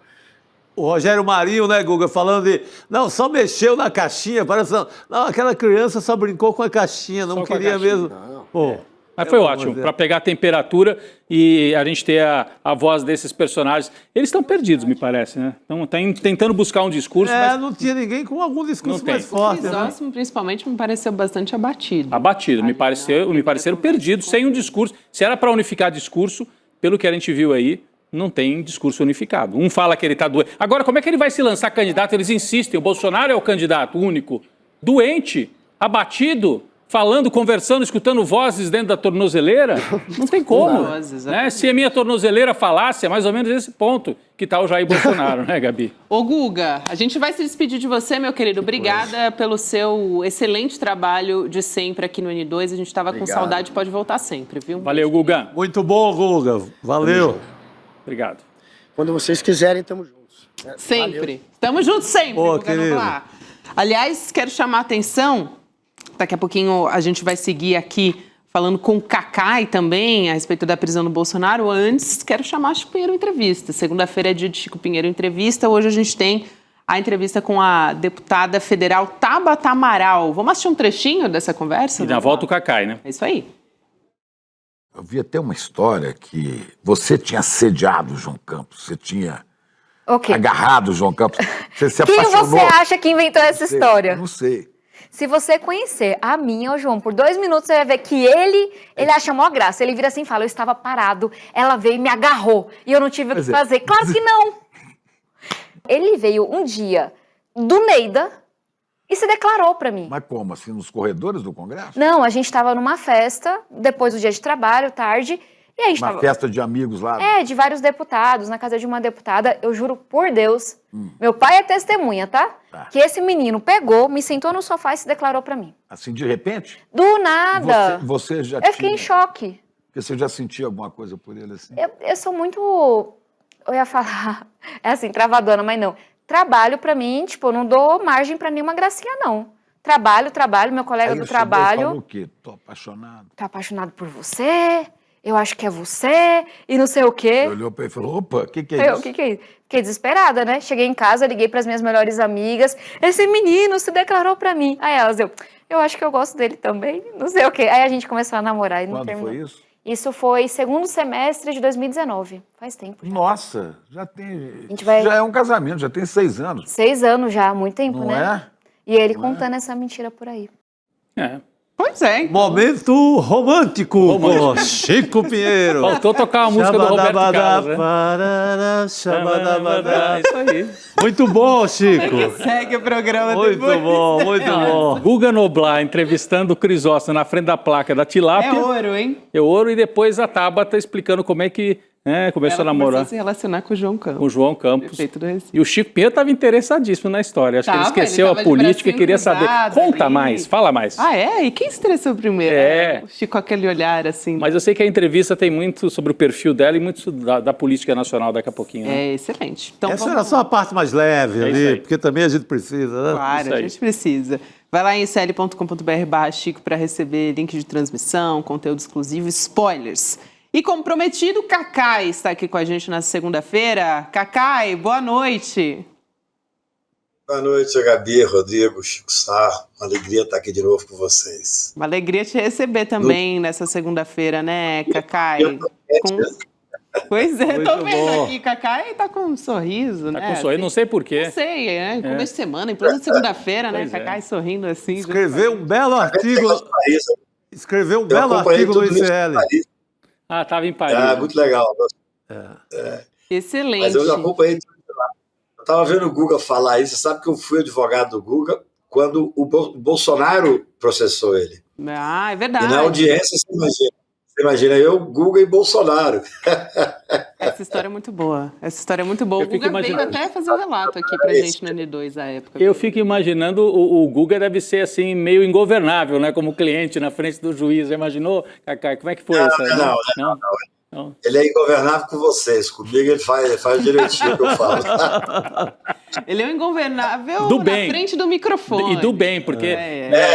O Rogério Marinho, né, Guga, falando de... Não, só mexeu na caixinha, parece... Não, aquela criança só brincou com a caixinha, não queria mesmo... Pô, mas foi ótimo, para pegar a temperatura e a gente ter a voz desses personagens. Eles estão perdidos, me parece, né? Estão tentando buscar um discurso, mas... não tinha ninguém com algum discurso mais forte. O Crisóstomo, principalmente, me pareceu bastante abatido. Me pareceram perdidos, sem um discurso. Se era para unificar discurso, pelo que a gente viu aí, não tem discurso unificado. Um fala que ele está doente. Agora, como é que ele vai se lançar candidato? Eles insistem, o Bolsonaro é o candidato único. Doente, abatido, falando, conversando, escutando vozes dentro da tornozeleira. Não tem como. Né? Se a minha tornozeleira falasse, é mais ou menos esse ponto que está o Jair Bolsonaro, né, Gabi? Ô, Guga, a gente vai se despedir de você, meu querido. Obrigada pelo seu excelente trabalho de sempre aqui no N2. A gente estava com saudade, pode voltar sempre, viu? Valeu, Guga. Muito bom, Guga. Valeu. Obrigado. Quando vocês quiserem, estamos juntos. Sempre. Valeu. Estamos juntos sempre, Pô, Guga, vamos lá. Aliás, quero chamar a atenção, daqui a pouquinho a gente vai seguir aqui falando com o Cacai também a respeito da prisão do Bolsonaro. Antes, quero chamar a Chico Pinheiro Entrevista. Segunda-feira é dia de Chico Pinheiro Entrevista. Hoje a gente tem a entrevista com a deputada federal Tabata Amaral. Vamos assistir um trechinho dessa conversa? E na volta o Cacai, né? É isso aí. Eu vi até uma história que você tinha assediado o João Campos, você tinha agarrado o João Campos, você se apaixonou. Quem você acha que inventou essa história? Não sei. Se você conhecer a minha, ô João, por 2 minutos você vai ver que ele acha mó graça. Ele vira assim e fala, eu estava parado, ela veio e me agarrou e eu não tive o que fazer. Claro que não! Ele veio um dia do Neida e se declarou pra mim. Mas como, assim, nos corredores do Congresso? Não, a gente estava numa festa, depois do dia de trabalho, tarde, e a gente Uma festa de amigos lá? de vários deputados, na casa de uma deputada, eu juro por Deus, meu pai é testemunha, tá? Que esse menino pegou, me sentou no sofá e se declarou pra mim. Assim, de repente? Do nada. Você já Eu fiquei em choque. Porque você já sentia alguma coisa por ele, assim? Eu sou muito, eu ia falar, é assim, travadona, mas não. Trabalho pra mim, tipo, eu não dou margem pra nenhuma gracinha, não. Trabalho, meu colega do trabalho... Aí falou o quê? Tô apaixonado. Tô apaixonado por você, eu acho que é você, e não sei o quê. Você olhou para ele e falou, opa, o que é isso? O que é isso? Fiquei desesperada, né? Cheguei em casa, liguei para as minhas melhores amigas, esse menino se declarou para mim. Aí elas, eu acho que eu gosto dele também, não sei o quê. Aí a gente começou a namorar e não terminou. Quando foi isso? Isso foi segundo semestre de 2019, faz tempo. Nossa, já tem... Já é um casamento, já tem 6 anos. 6 anos já, há muito tempo, não né? Não é? E ele contando essa mentira por aí. Pois é. Momento romântico com Chico Pinheiro. Faltou tocar a música do Roberto Carlos, né? Isso aí. Muito bom, Chico. Segue o programa muito depois. Bom, muito bom. Guga Noblar entrevistando o Crisóstomo na frente da placa da tilápia. É ouro, hein? É ouro, e depois a Tabata explicando como é que começou a namorar. Começou a se relacionar com o João Campos. Com o João Campos. Prefeito do Recife. E o Chico Pinheiro estava interessadíssimo na história. Acho que ele esqueceu a política e queria saber. Conta mais, fala mais. Ah, é? E quem se interessou primeiro? O Chico com aquele olhar assim. Mas eu sei que a entrevista tem muito sobre o perfil dela e muito da política nacional daqui a pouquinho. Né? É excelente. Então, essa era só a parte mais leve ali, porque também a gente precisa, né? Claro, a gente precisa. Vai lá em sl.com.br/Chico para receber link de transmissão, conteúdo exclusivo, spoilers. E como prometido, Cacai está aqui com a gente na segunda-feira. Cacai, boa noite. Boa noite, Gabi, Rodrigo, Chico Sá. Uma alegria estar aqui de novo com vocês. Uma alegria te receber também nessa segunda-feira, né, Cacai? Pois é, tô vendo aqui, Cacai tá com um sorriso, né? Tá com um sorriso, não sei porquê. Não sei, começo de semana, em plena segunda-feira, né? Cacai sorrindo assim. Escreveu um belo artigo. Escreveu um belo artigo no ICL. Ah, estava em Paris. Muito legal. Excelente. Mas eu acompanhei tudo lá. Eu estava vendo o Guga falar isso. Você sabe que eu fui advogado do Guga quando o Bolsonaro processou ele. Ah, é verdade. E na audiência, você imagina eu, Guga e Bolsonaro. Essa história é muito boa. O Guga veio até fazer um relato aqui pra gente no N2 à época. Eu fico imaginando, o Guga deve ser assim, meio ingovernável, né? Como cliente na frente do juiz. Já imaginou, Cacai? Como é que foi isso? Não. Ele é ingovernável com vocês. Comigo ele faz direitinho o que eu falo. Ele é um ingovernável do na bem. Frente do microfone. E do bem, porque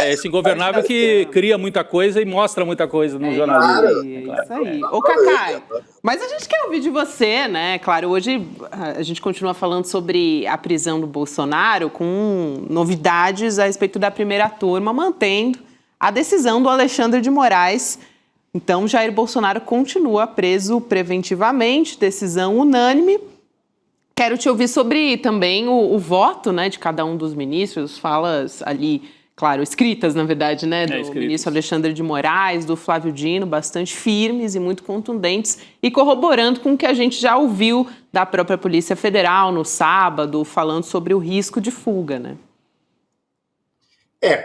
esse ingovernável que cria muita coisa e mostra muita coisa no jornalismo. Isso aí. Ô, Cacai, mas a gente quer ouvir de você, né? Claro, hoje a gente continua falando sobre a prisão do Bolsonaro com novidades a respeito da primeira turma, mantendo a decisão do Alexandre de Moraes. Então, Jair Bolsonaro continua preso preventivamente, decisão unânime. Quero te ouvir sobre também o voto, né, de cada um dos ministros, falas ali, claro, escritas, na verdade, né, do ministro Alexandre de Moraes, do Flávio Dino, bastante firmes e muito contundentes, e corroborando com o que a gente já ouviu da própria Polícia Federal no sábado, falando sobre o risco de fuga, né?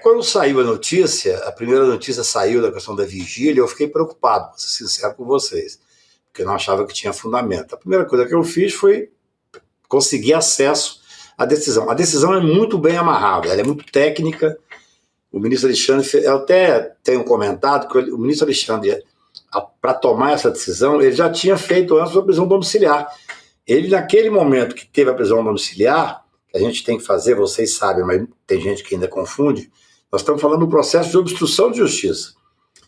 Quando saiu a notícia, a primeira notícia saiu da questão da vigília, eu fiquei preocupado, para ser sincero com vocês, porque eu não achava que tinha fundamento. A primeira coisa que eu fiz foi conseguir acesso à decisão. A decisão é muito bem amarrada, ela é muito técnica. O ministro Alexandre, eu até tenho comentado que o ministro Alexandre, para tomar essa decisão, ele já tinha feito antes a prisão domiciliar. Ele, naquele momento que teve a prisão domiciliar, que a gente tem que fazer, vocês sabem, mas tem gente que ainda confunde, nós estamos falando do processo de obstrução de justiça.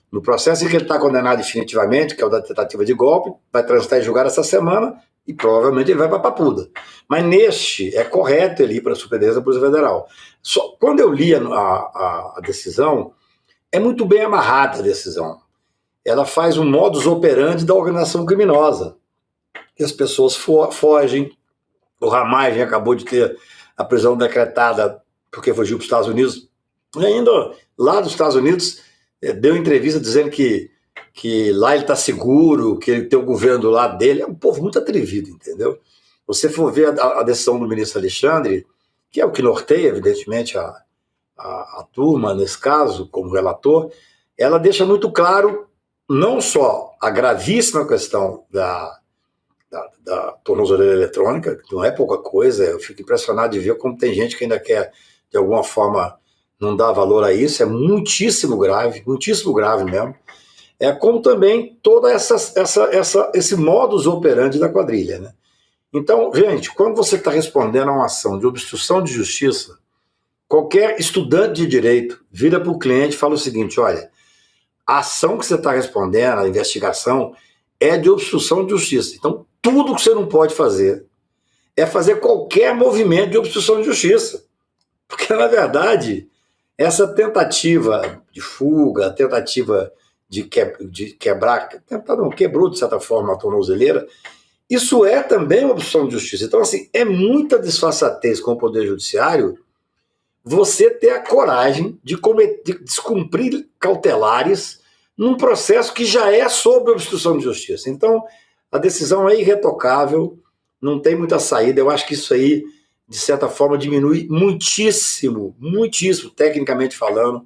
No processo em que ele está condenado definitivamente, que é o da tentativa de golpe, vai transitar em julgado essa semana e provavelmente ele vai para a Papuda. Mas neste, é correto ele ir para a Superintendência da Polícia Federal. Quando eu li a decisão, é muito bem amarrada a decisão. Ela faz um modus operandi da organização criminosa. E as pessoas fogem. O Ramagem acabou de ter a prisão decretada porque fugiu para os Estados Unidos. E ainda lá dos Estados Unidos deu entrevista dizendo que lá ele está seguro, que ele tem o governo do lado dele. É um povo muito atrevido, entendeu? Você for ver a decisão do ministro Alexandre, que é o que norteia, evidentemente, a turma, nesse caso, como relator, ela deixa muito claro não só a gravíssima questão da tornozeleira eletrônica, que não é pouca coisa, eu fico impressionado de ver como tem gente que ainda quer, de alguma forma, não dar valor a isso, é muitíssimo grave mesmo, como também todo esse modus operandi da quadrilha, né? Então, gente, quando você está respondendo a uma ação de obstrução de justiça, qualquer estudante de direito vira para o cliente e fala o seguinte: olha, a ação que você está respondendo, a investigação, é de obstrução de justiça. Então, tudo que você não pode fazer é fazer qualquer movimento de obstrução de justiça. Porque, na verdade, essa tentativa de fuga, tentativa de quebrar, quebrou, de certa forma, a tornozeleira, isso é também uma obstrução de justiça. Então, assim, é muita disfarçatez com o Poder Judiciário você ter a coragem de descumprir cautelares num processo que já é sobre obstrução de justiça. Então, a decisão é irretocável, não tem muita saída. Eu acho que isso aí, de certa forma, diminui muitíssimo, tecnicamente falando,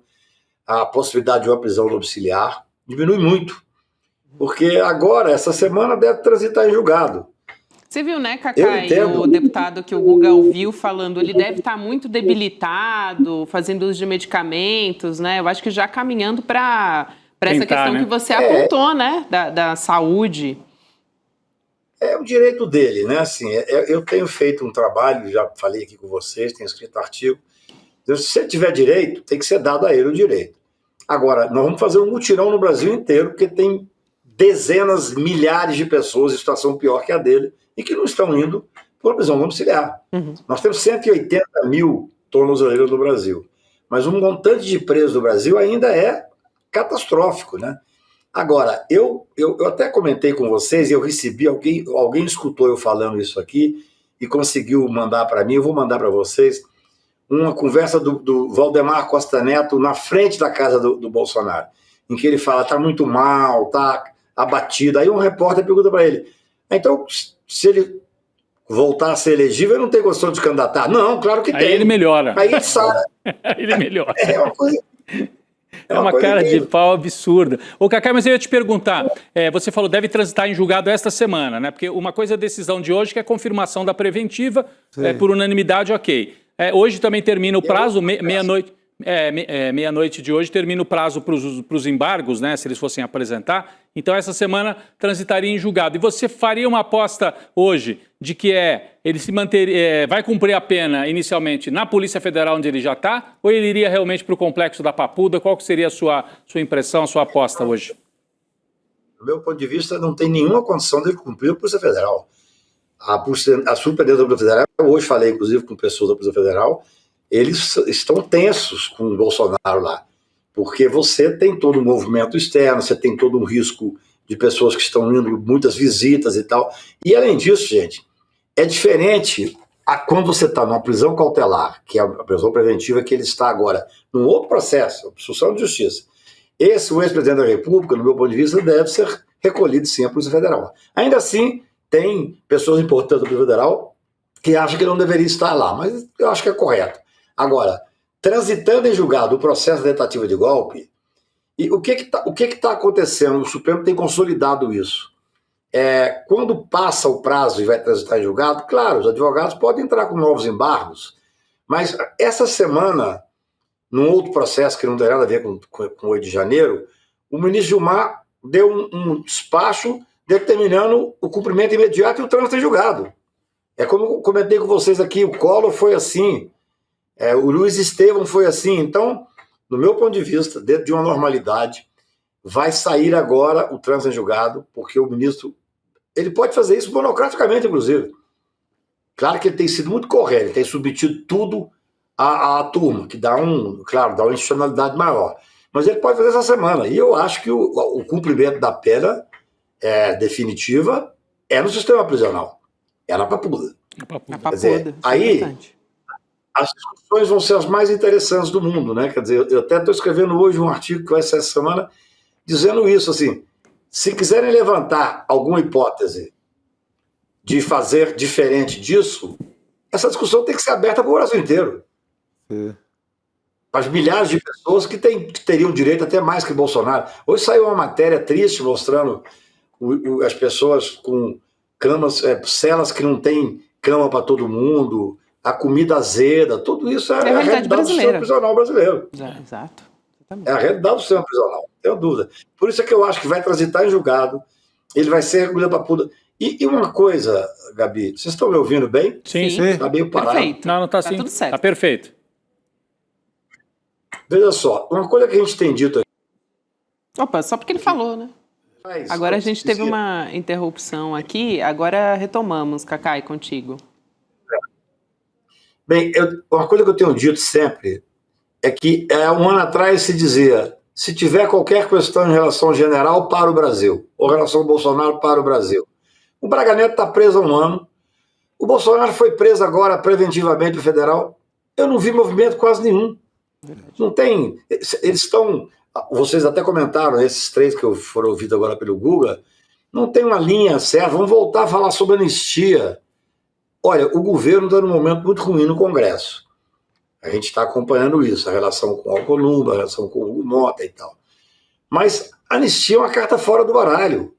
a possibilidade de uma prisão domiciliar. Diminui muito. Porque agora, essa semana, deve transitar em julgado. Você viu, né, Cacá, e o deputado que o Guga ouviu falando, ele deve estar muito debilitado, fazendo uso de medicamentos, né? Eu acho que já caminhando para essa questão, né, que você apontou, né, da saúde. É o direito dele, né? Assim, eu tenho feito um trabalho, já falei aqui com vocês, tenho escrito artigo. Se você tiver direito, tem que ser dado a ele o direito. Agora, nós vamos fazer um mutirão no Brasil inteiro, porque tem dezenas, milhares de pessoas em situação pior que a dele e que não estão indo por prisão domiciliar. Nós temos 180 mil tornozeleiros no Brasil, mas o montante de presos do Brasil ainda é catastrófico, né? Agora, eu até comentei com vocês, eu recebi, alguém escutou eu falando isso aqui e conseguiu mandar para mim, eu vou mandar para vocês, uma conversa do Valdemar Costa Neto na frente da casa do Bolsonaro, em que ele fala, tá muito mal, tá abatido. Aí um repórter pergunta para ele, então, se ele voltar a ser elegível, ele não tem condição de candidatar? Não, claro que tem. Aí ele melhora. Aí ele sabe. Ele melhora. É uma coisa... É uma cara de pau absurda. Ô, Cacá, mas eu ia te perguntar, você falou deve transitar em julgado esta semana, né? Porque uma coisa é a decisão de hoje, que é a confirmação da preventiva, por unanimidade, ok. Hoje também termina o prazo, meia-noite. Meia-noite de hoje termina o prazo para os embargos, né, se eles fossem apresentar. Então, essa semana transitaria em julgado. E você faria uma aposta hoje de que ele se manter, vai cumprir a pena inicialmente na Polícia Federal, onde ele já está, ou ele iria realmente para o Complexo da Papuda? Qual que seria a sua impressão, a sua aposta hoje? Do meu ponto de vista, não tem nenhuma condição de ele cumprir a Polícia Federal. A Superintendência da Polícia Federal, hoje falei, inclusive, com pessoas da Polícia Federal, eles estão tensos com o Bolsonaro lá, porque você tem todo um movimento externo, você tem todo um risco de pessoas que estão indo, muitas visitas e tal. E, além disso, gente, é diferente quando você está numa prisão cautelar, que é a prisão preventiva, que ele está agora num outro processo, obstrução de justiça. O ex-presidente da República, no meu ponto de vista, deve ser recolhido, sim, à Polícia Federal. Ainda assim, tem pessoas importantes da Polícia Federal que acham que não deveria estar lá, mas eu acho que é correto. Agora, transitando em julgado o processo de tentativa de golpe, e o que está acontecendo? O Supremo tem consolidado isso. Quando passa o prazo e vai transitar em julgado, claro, os advogados podem entrar com novos embargos, mas essa semana, num outro processo que não tem nada a ver com o 8 de janeiro, o ministro Gilmar deu um despacho determinando o cumprimento imediato e o trânsito em julgado. Como eu comentei com vocês aqui, o Collor foi assim, o Luiz Estevam foi assim. Então, no meu ponto de vista, dentro de uma normalidade, vai sair agora o trânsito em julgado, porque o ministro, ele pode fazer isso monocraticamente, inclusive. Claro que ele tem sido muito correto, ele tem submetido tudo à turma, que dá uma institucionalidade maior. Mas ele pode fazer essa semana, e eu acho que o cumprimento da pena definitiva é no sistema prisional, é na Papuda. Quer dizer, aí as discussões vão ser as mais interessantes do mundo, né? Quer dizer, eu até estou escrevendo hoje um artigo que vai ser essa semana dizendo isso, assim, se quiserem levantar alguma hipótese de fazer diferente disso, essa discussão tem que ser aberta para o Brasil inteiro. Para as milhares de pessoas que teriam direito até mais que Bolsonaro. Hoje saiu uma matéria triste mostrando as pessoas com camas, celas que não tem cama para todo mundo, a comida azeda, tudo isso é a realidade do sistema prisional brasileiro. Exato. É a realidade do sistema prisional, não tenho dúvida. Por isso é que eu acho que vai transitar em julgado, ele vai ser recolhido para Papuda. E uma coisa, Gabi, vocês estão me ouvindo bem? Sim. Está meio parado. Perfeito. Não está assim. Tudo certo. Está perfeito. Veja só, uma coisa que a gente tem dito aqui. Opa, só porque ele falou, né? Agora a gente teve uma interrupção aqui, agora retomamos, Cacai, contigo. Bem, uma coisa que eu tenho dito sempre é que um ano atrás se dizia, se tiver qualquer questão em relação ao general, para o Brasil, ou em relação ao Bolsonaro, para o Brasil. O Braga Neto está preso há um ano, o Bolsonaro foi preso agora preventivamente no federal, eu não vi movimento quase nenhum. Não tem, eles estão, vocês até comentaram, esses 3 que foram ouvidos agora pelo Guga, não tem uma linha certa, vamos voltar a falar sobre anistia. Olha, o governo está num momento muito ruim no Congresso. A gente está acompanhando isso, a relação com o Alcolumbre, a relação com o Hugo Mota e tal. Mas anistia é uma carta fora do baralho.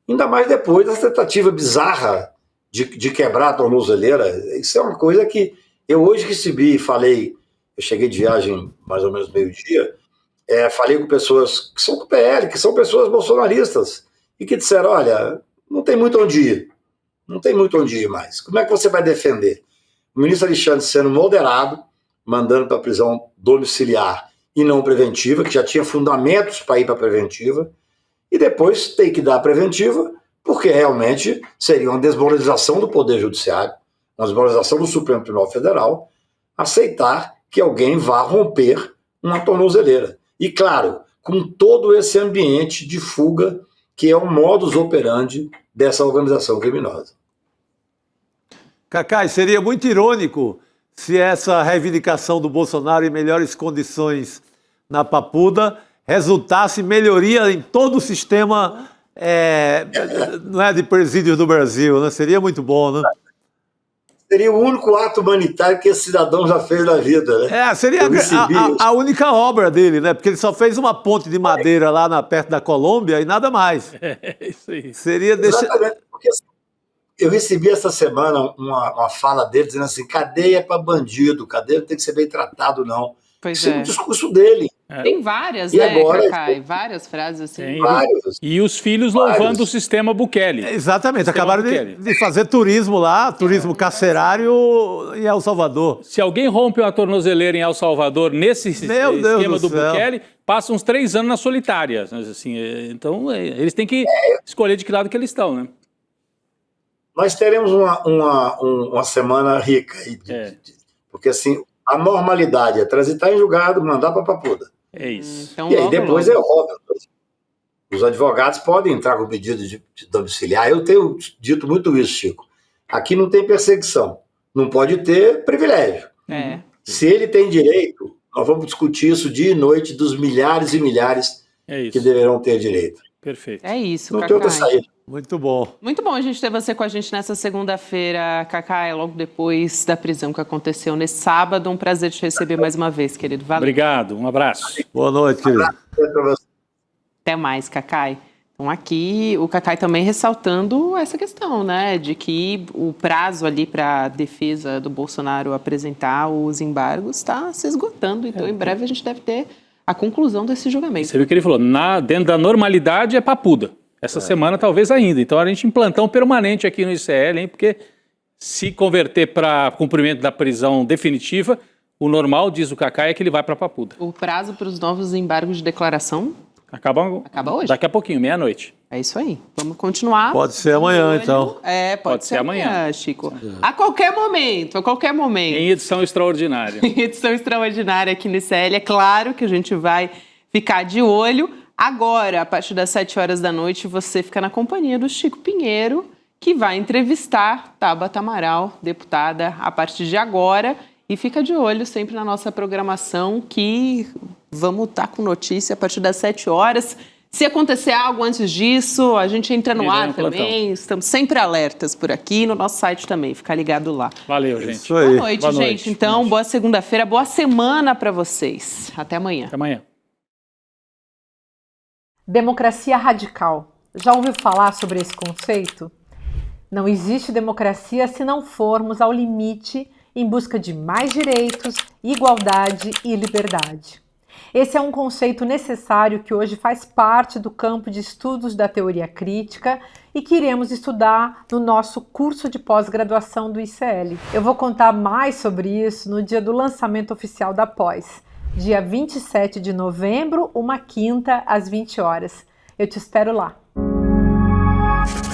Ainda mais depois dessa tentativa bizarra de quebrar a tornozeleira. Isso é uma coisa que eu hoje recebi e falei, eu cheguei de viagem mais ou menos meio-dia, falei com pessoas que são do PL, que são pessoas bolsonaristas, e que disseram, olha, não tem muito onde ir. Não tem muito onde ir mais. Como é que você vai defender? O ministro Alexandre sendo moderado, mandando para a prisão domiciliar e não preventiva, que já tinha fundamentos para ir para a preventiva, e depois tem que dar a preventiva, porque realmente seria uma desmoralização do Poder Judiciário, uma desmoralização do Supremo Tribunal Federal, aceitar que alguém vá romper uma tornozeleira. E, claro, com todo esse ambiente de fuga que é o modus operandi dessa organização criminosa. Cacai, seria muito irônico se essa reivindicação do Bolsonaro em melhores condições na Papuda resultasse em melhoria em todo o sistema de presídios do Brasil, né? Seria muito bom, né? Seria o único ato humanitário que esse cidadão já fez na vida, né? Seria a única obra dele, né? Porque ele só fez uma ponte de madeira lá perto da Colômbia e nada mais. Isso aí. Seria Exatamente, porque eu recebi essa semana uma fala dele dizendo assim, cadeia para bandido, cadeia não tem que ser bem tratado, não. Isso é um discurso dele. Tem várias, e né, agora, Cacai? Várias frases assim. Tem vários. E os filhos louvando o sistema Bukele. Exatamente, acabaram de fazer turismo lá, turismo carcerário em El Salvador. Se alguém rompe uma tornozeleira em El Salvador nesse esquema do Bukele, passa uns 3 anos na solitária. Assim, então, eles têm que escolher de que lado que eles estão, né? Nós teremos uma semana rica aí, porque assim, a normalidade é transitar em julgado, mandar para Papuda. É isso. Então, e aí depois é óbvio, os advogados podem entrar com pedido de domiciliar. Eu tenho dito muito isso, Chico. Aqui não tem perseguição, não pode ter privilégio. Se ele tem direito, nós vamos discutir isso dia e noite dos milhares e milhares que deverão ter direito. Perfeito. É isso, não Cacai. tem outra saída. Muito bom. Muito bom a gente ter você com a gente nessa segunda-feira, Cacai, logo depois da prisão que aconteceu nesse sábado. Um prazer te receber mais uma vez, querido. Valeu. Obrigado, um abraço. Boa noite, querido. Até mais, Cacai. Então aqui o Cacai também ressaltando essa questão, né, de que o prazo ali para a defesa do Bolsonaro apresentar os embargos está se esgotando. Então em breve a gente deve ter a conclusão desse julgamento. Você viu que ele falou, dentro da normalidade é Papuda. Essa semana talvez ainda. Então a gente implantão permanente aqui no ICL, hein? Porque se converter para cumprimento da prisão definitiva, o normal, diz o Cacai, é que ele vai para Papuda. O prazo para os novos embargos de declaração acaba hoje. Daqui a pouquinho, meia-noite. É isso aí. Vamos continuar. Pode ser amanhã, então. Pode ser amanhã, Chico. A qualquer momento, a qualquer momento. Em edição extraordinária. Em edição extraordinária aqui no ICL. É claro que a gente vai ficar de olho. Agora, a partir das 7 horas da noite, você fica na companhia do Chico Pinheiro, que vai entrevistar Tabata Amaral, deputada, a partir de agora. E fica de olho sempre na nossa programação, que vamos estar com notícia a partir das 7 horas. Se acontecer algo antes disso, a gente entra no ar também. Estamos sempre alertas por aqui, no nosso site também. Fica ligado lá. Valeu, gente. Isso aí. Boa noite, gente. Então, boa segunda-feira, boa semana para vocês. Até amanhã. Até amanhã. Democracia radical. Já ouviu falar sobre esse conceito? Não existe democracia se não formos ao limite em busca de mais direitos, igualdade e liberdade. Esse é um conceito necessário que hoje faz parte do campo de estudos da teoria crítica e que iremos estudar no nosso curso de pós-graduação do ICL. Eu vou contar mais sobre isso no dia do lançamento oficial da pós. Dia 27 de novembro, uma quinta, às 20 horas. Eu te espero lá. Tchau.